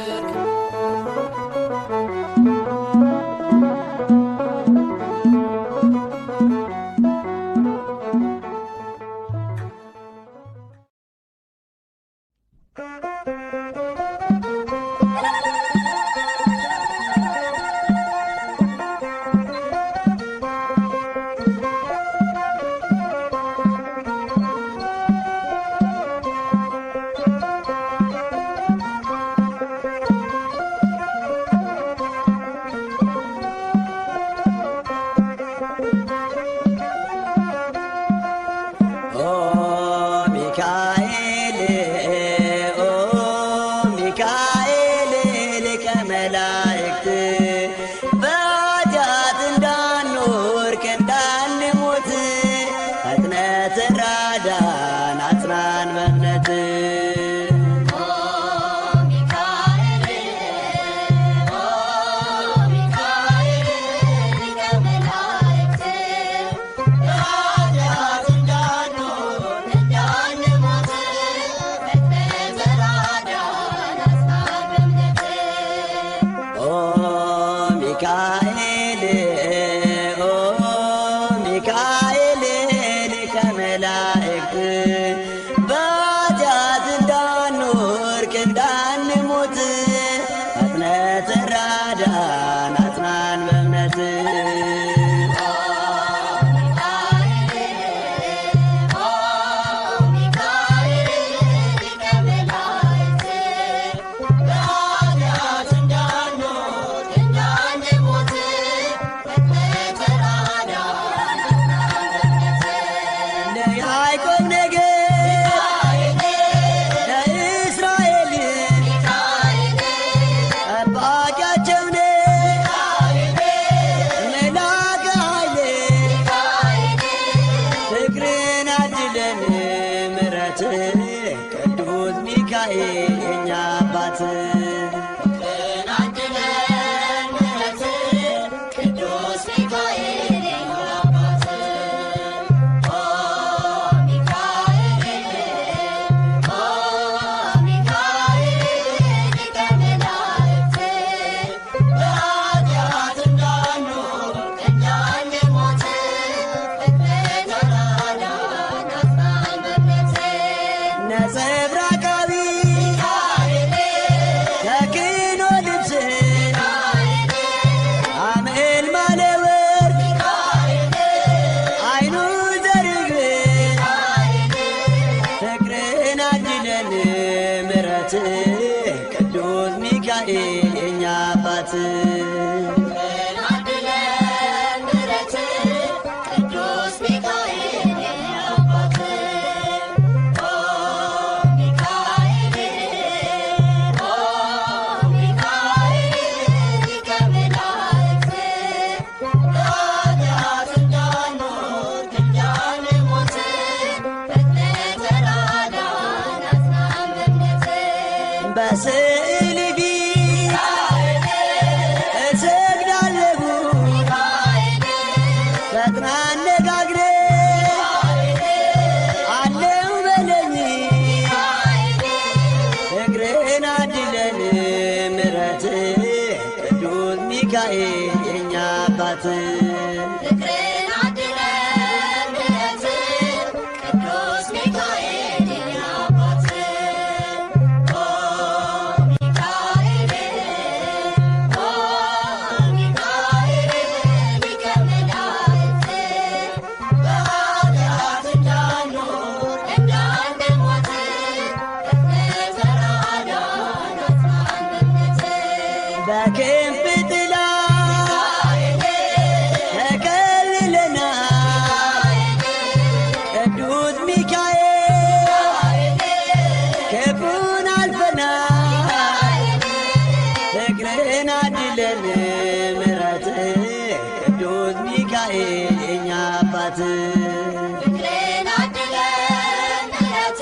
አድለን ምሕረት ቅዱስ ሚካኤል የኛ አባት ፍቅርን አድለን ምሕረት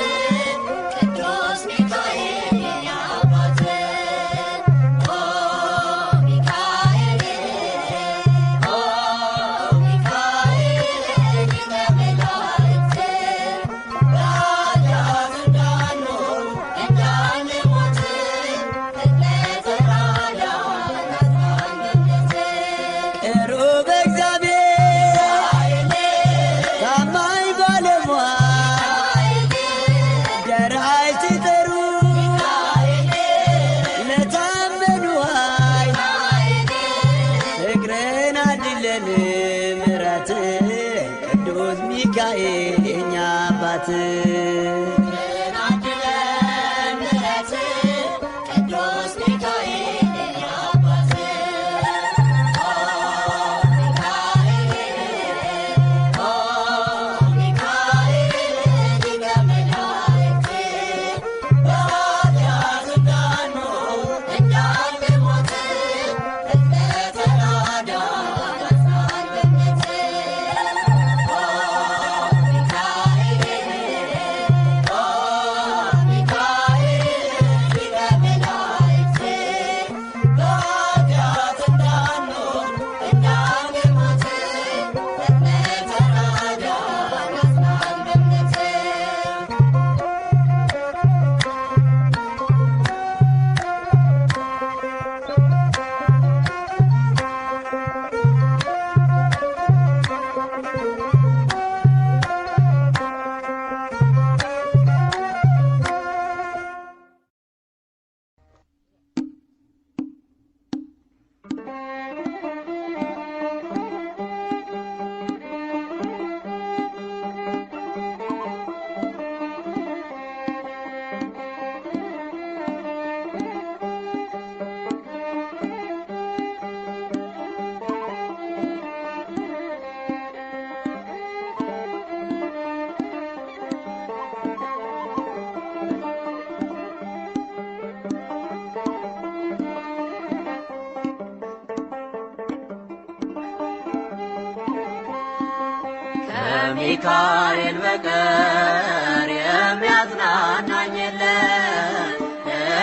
ቅዱስ ሚካኤል የኛ አባት ኦ ሚካኤል ኦ ሚካኤል ሊቀ መላእክት በኃጢአት እንዳንኖር እንዳንሞት ቅሩብ እግዚአብሔር ታማኝ ባለሟል ደራሽ ሲጠሩ ለታመኑ ኃይል ፍቅርን አድለን ምሕረት ቅዱስ ሚካኤል የኛ አባት ቅዱስ ሚካኤል የኛ አባት ኦ ሚካኤል ሊቀ መላእክት በኃጢአት እንዳንኖር እንዳንሞት ተራዳን በእምነት ኦ ሚካኤል ሊቀ መላእክት በኃጢአት እንዳንኖር እንዳንሞት ተራዳን በእምነት ከሚካኤል በቀር የሚያጽናናኝ የለም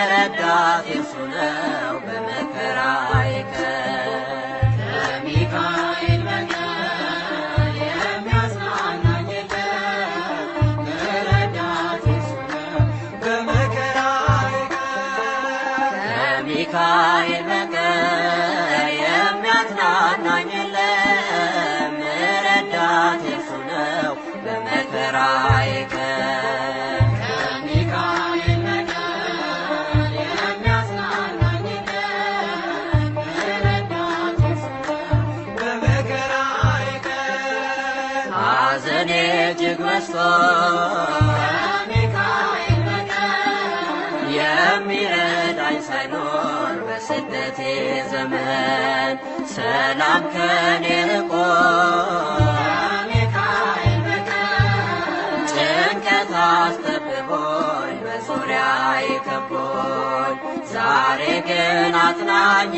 ረዳቴ እርሱ ነው በመከራዬ ቀን ከሚካኤል በቀር የሚያጽናናኝ የለም ረዳቴ እርሱ ነው በመከራዬ ቀን ከሚካኤል በቀር የሚያጽናናኝ የለም ረዳቴ እርሱ ነው በመከራዬ ቀን ከሚካኤል በቀር የሚያጽናናኝ የለም ረዳቴ እርሱ ነው በመከራዬ ቀን ሐዘኔ እጅግ በዝቶ ከሚካኤል በቀር የሚረዳኝ ሳይኖር በስደቴ ዘመን ሰላም ከኔ ርቆ ከሚካኤል በቀር ጭንቀት አስጠብቦኝ በዙሪያዬ ከቦኝ ዛሬ ግን አጽናኜ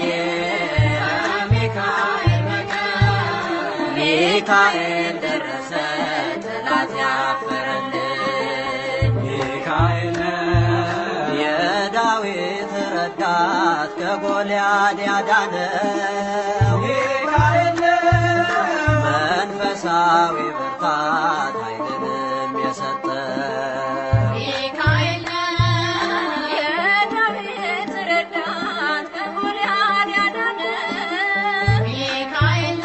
ከሚካኤል በቀር ሚካኤል ደረሰ ጠላት ያፈረልኝ ሚካኤል የዳዊት ረዳት ከጎልያድ ያዳነው ሚካኤል መንፈሳዊ ብርታት ኃይልንም የሰጠ ሚካኤል የዳዊት ረዳት ከጎልያድ ያዳነ ሚካኤል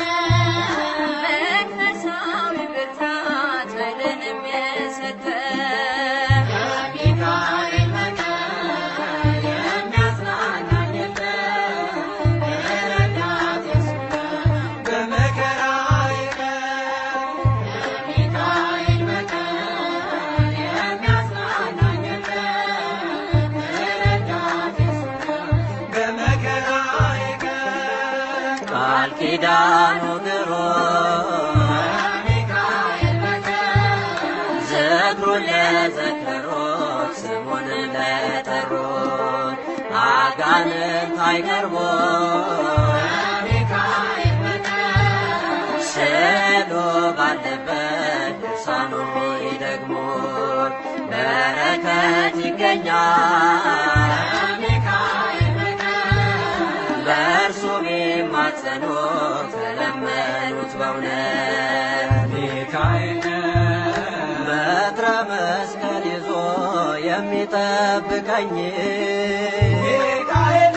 መንፈሳዊ ብርታት ኃይልንም የሰጠ ከሚካኤል በቀር የሚያጽናናኝ የለም ረዳቴ እርሱ ነው በመከራዬ ቀን ከሚካኤል በቀር የሚያጽናናኝ የለም ረዳቴ እርሱ ነው በመከራዬ ቀን ቃል ኪዳኑ ድሮ ከሚካኤል በቀር ዝክሩን ለዘከሩት ስሙን ለጠሩት አጋንንት አይቀርቡም ይገኛል በእርሱ ቢማጸኑ ተለመኑት በእውነት ሚካኤል በትረ መስቀል ይዞ የሚጠብቀኝ ሚካኤል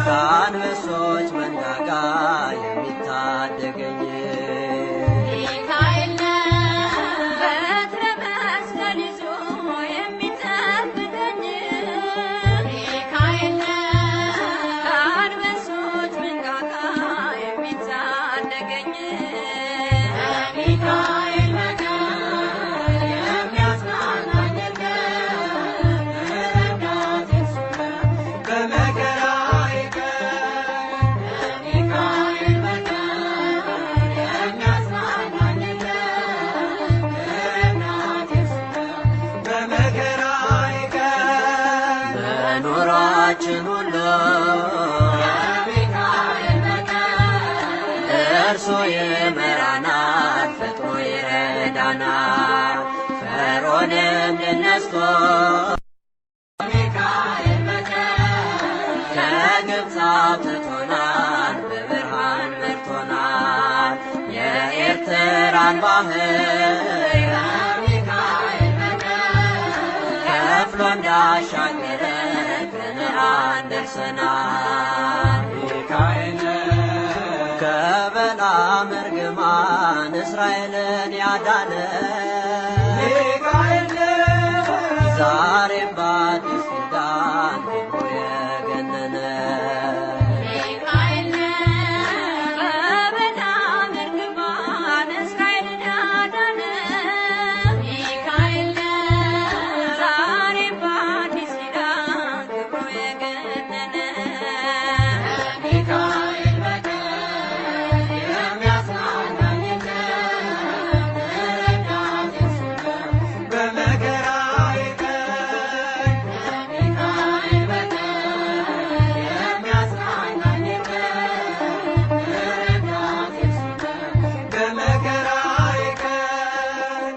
ከአንበሶች መንጋጋ የሚታደገኝ ሚካኤል በትረ መስቀል ይዞ የሚጠብቀኝ ሚካኤል ከአንበሶች መንጋጋ የሚታደገኝ ሚካኤል በቀር የሚያጽናናኝ የለም ረዳቴ እሱ ነው በመከራዬ ቀን ሚካኤል በቀር የሚያጽናናኝ የለም ረዳቴ እሱ ነው በመከራዬ ቀን በኑሯችን ሁሉ ሚካኤል በቀር እርሱ ይመራናል ፈጥኖ ይረዳናል ፈርዖንም ድል ነስቶ ሚካኤል በቀር ከግብፅ አውጥቶናል በብርሃን መርቶናል የኤርትራን ባህር ሚካኤል በቀር ከፍሎ እንዳሻገረ ከነዓን ደርሰናል ሚካኤል ከበለዓም እርግማን እስራኤልን ያዳነ ሚካኤል ዛሬም በአዲስ ኪዳን ክብሩ የገነነ ሚካኤል በበለዓም እርግማን እስራኤልን ያዳነ ሚካኤል ዛሬም በአዲስ ኪዳን ክብሩ የገነነ ሚካኤል በቀር የሚያጽናናኝ የለም ረዳቴ እሱ ነው በመከራዬ ቀን ሚካኤል በቀር የሚያጽናናኝ የለም ረዳቴ እሱ ነው በመከራዬ ቀን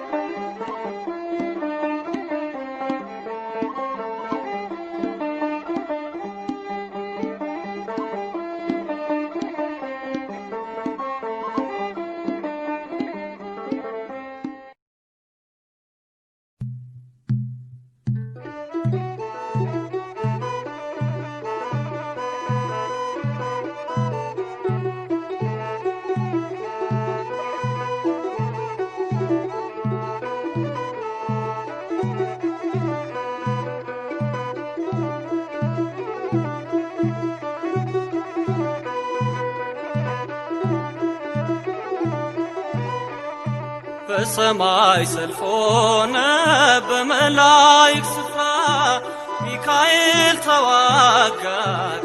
በሰማይ ሰልፍ ሆነ በመላእክት ስፍራ ሚካኤል ተዋጋ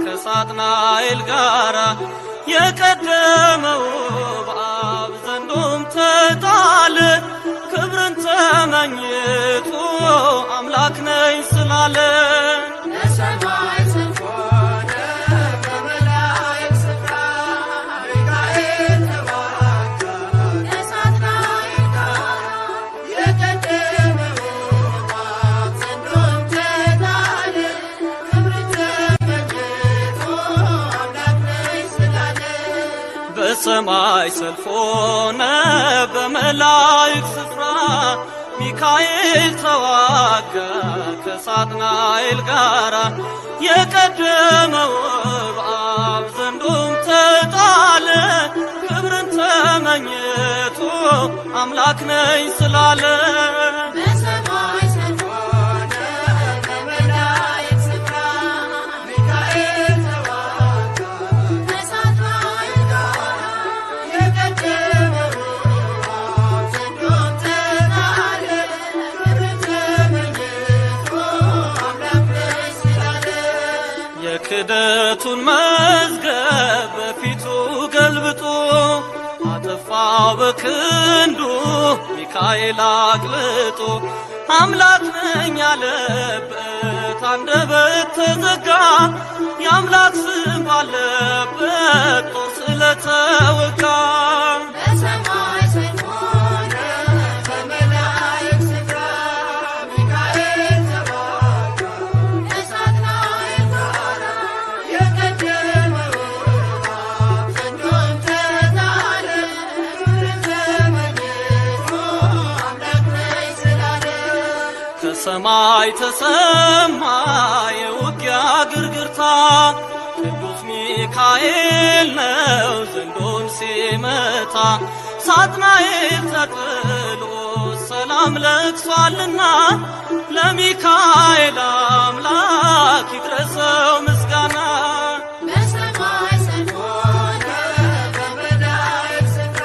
ከሳጥናኤል ጋራ የቀደመው በአብ ዘንዶም ተጣለ ክብርን ተመኝቶ አምላክ ነኝ ስላለ በሰማይ ሰልፍ ሆነ በመላእክት ስፍራ ሚካኤል ተዋጋ ከሳጥናኤል ጋር የቀደመው በአብ ዘንዶም ተጣለ ክብርን ተመኝቶ አምላክ ነኝ ስላለ በሰማይ ሰልፍ ሆነ በመላእክት ስፍራ ሚካኤል ተዋጋ ከሳጥናኤል ጋራ የቀደመው በአብ ዘንዶም ተጣለ ክብርን ተመኝቶ አምላክ ነኝ ስላለ በሰማይ ሰልፍ ሆነ በመላእክት ስፍራ ሚካኤል ተዋጋ ከሳጥናኤል ጋር የቀደመው በአብ ዘንዶም ተጣለ ክብርን ተመኝቶ አምላክ ነኝ ስላለ የክደቱን መዝገብ በፊቱ ገልብጦ አጠፋው በክንዱ ሚካኤል አቅልጦ አምላክ ነኝ ያለበት አንደበት ተዘጋ የአምላክ ስም ባለበት ጦር ስለተወጋ በሰማይ ሰልፍ ሆነ በመላእክት ስፍራ ሚካኤል ተዋጋ ከሰማይ ተሰማ የውጊያ ግርግርታ ቅዱስ ሚካኤል ነው ዘንዶን ሲመታ ሳጥናኤል ተጥሎ ሰላም ለቅሷልና ለሚካኤል አምላክ ይድረሰው ምስጋና። በሰማይ ሰልፍ ሆነ በመላእክት ስፍራ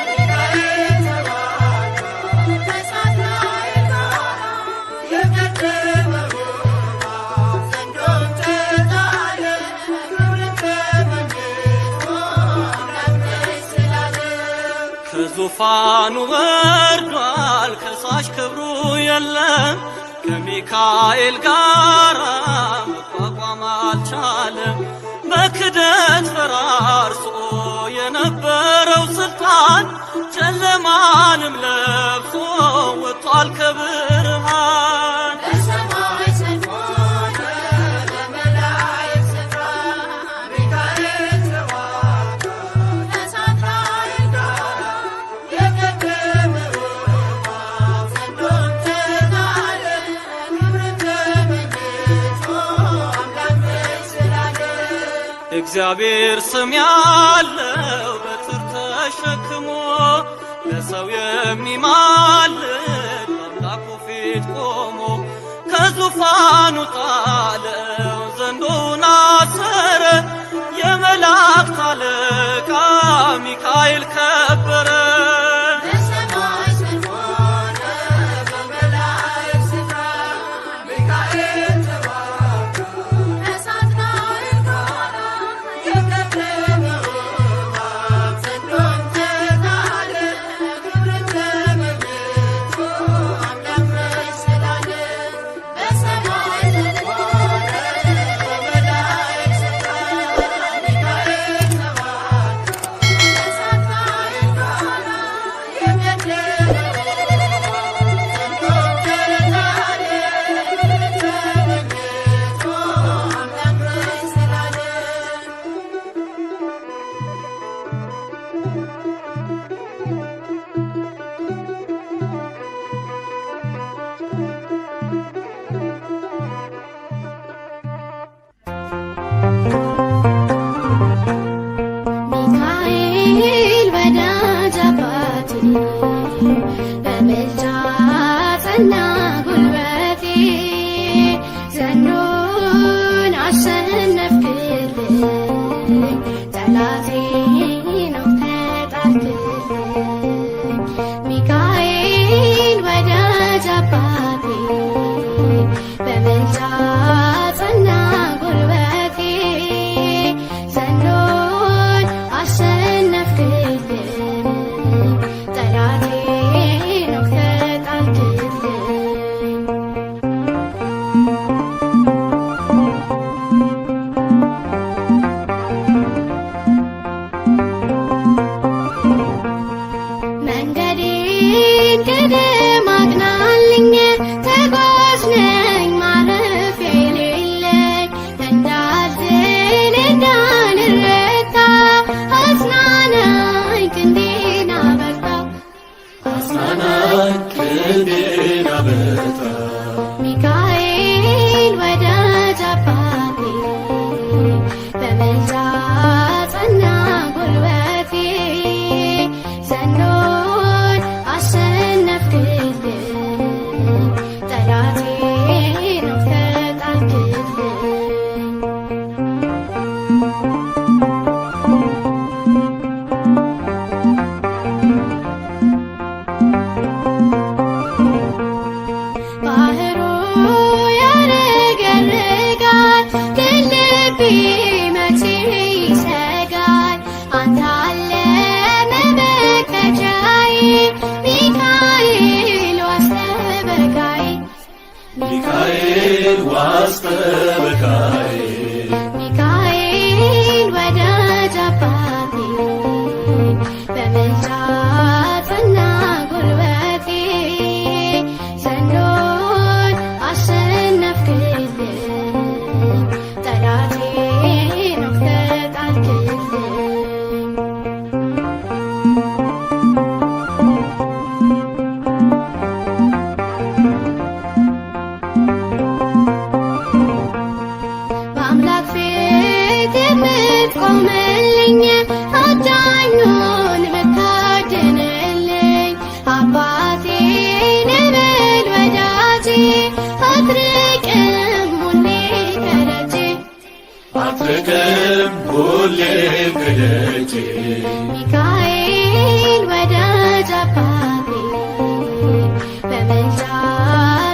ሚካኤል ተዋጋ ከሳጥናኤል ጋራ የቀደመው ዘንዶም ተጣለ ክብርን ተመልሶ አምላክ ደስ ስላለ ከዙፋኑ ወርዷል ከሳሽ ክብሩ የለም ከሚካኤል ጋር መቋቋም አልቻለም። በክደት ፈራርሶ የነበረው ስልጣን ጨለማንም ለብሶ ወጥቷል ከብርሃን። በሰማይ ሰልፍ ሆነ በመላእክት ስፍራ ሚካኤል ተዋጋ ከሳጥናኤል ጋራ የቀደመው ዘንዶም ተጣለ ክብርን ተመልሶ አምላክ ደስ ስላለ እግዚአብሔር ስም ያለው በትር ተሸክሞ ለሰው የሚማልድ በአምላኩ ፊት ቆሞ ከዙፋኑ ጣለው ዘንዶውን አሰረ የመላእክት አለቃ ሚካኤል ከበረ። በሰማይ ሰልፍ ሆነ በመላእክት ስፍራ ሚካኤል ተዋጋ ከሳጥናኤል ጋራ የቀደመው ዘንዶም ተጣለ ክብርን ተመልሶ አምላክ ደስ ስላለ በሰማይ ሰልፍ ሆነ አትርቅም ሁሌም ከደጄ ሚካኤል ወዳጅ አባቴ በምልጃ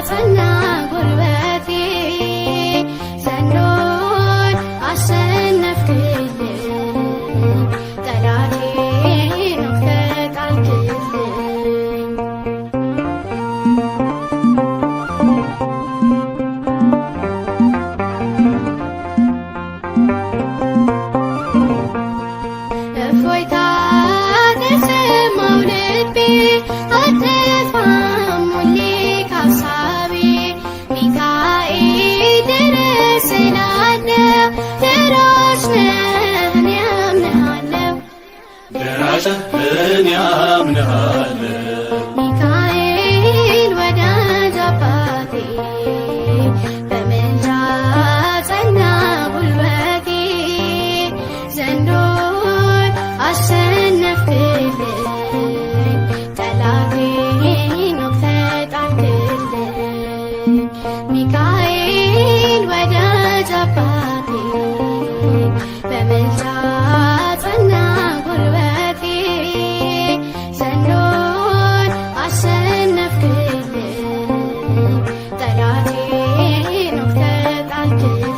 ጸና ጉልበቴ ዘንዶን አሸነፍክልኝ ጠላቴን ተጣልክልኝ እፎይታ ተሰማው ልቤ አልጠፋም ሁሌ ካሳቤ ሚካኤል ድረስ እላለሁ ደራሽ ነህ እኔ አምንሃለሁ ደራሽ እኔ አምንሃለሁ ሚካኤል ወዳጅ አባቴ በምልጃ ጸና ጉልበቴ ዘንዶን አሸነፍክልኝ ጠላቴን ተጣልክልኝ ሚካኤል ወዳጅ አባቴ በምልጃ ጸና ጉልበቴ ዘንዶን አሸነፍክልኝ ጠላቴን ተጣልክልኝ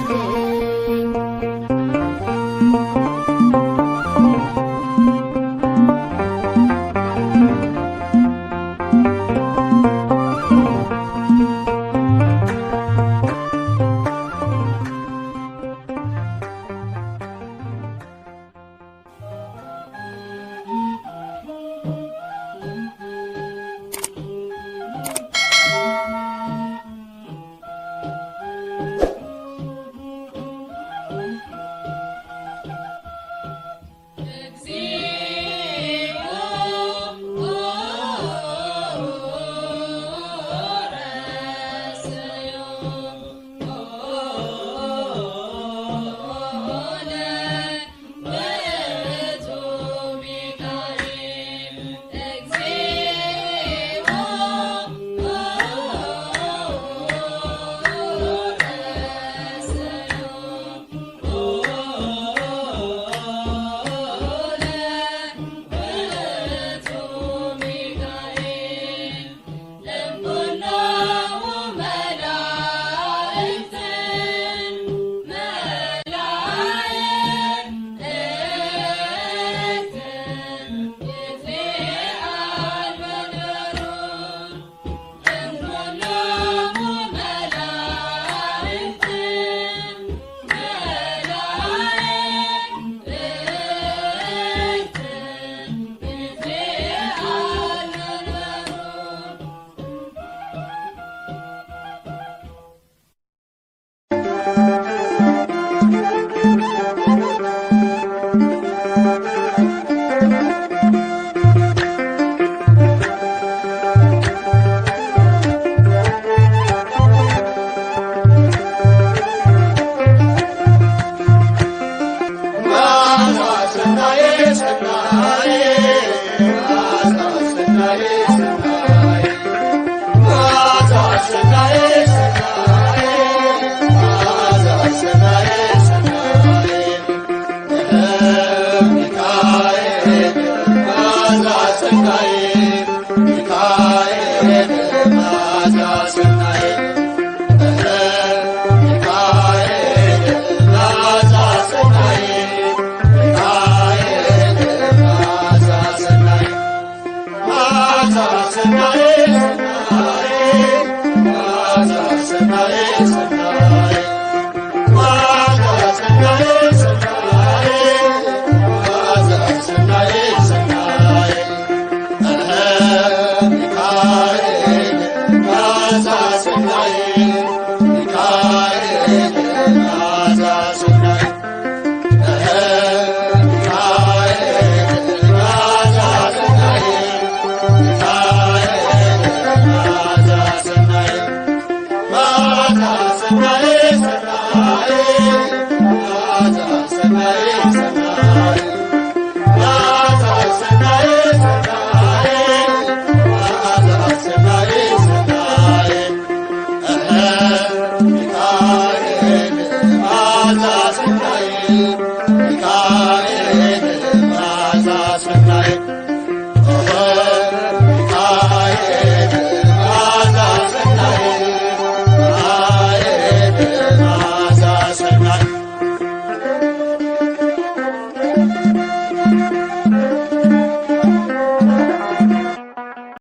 Michael,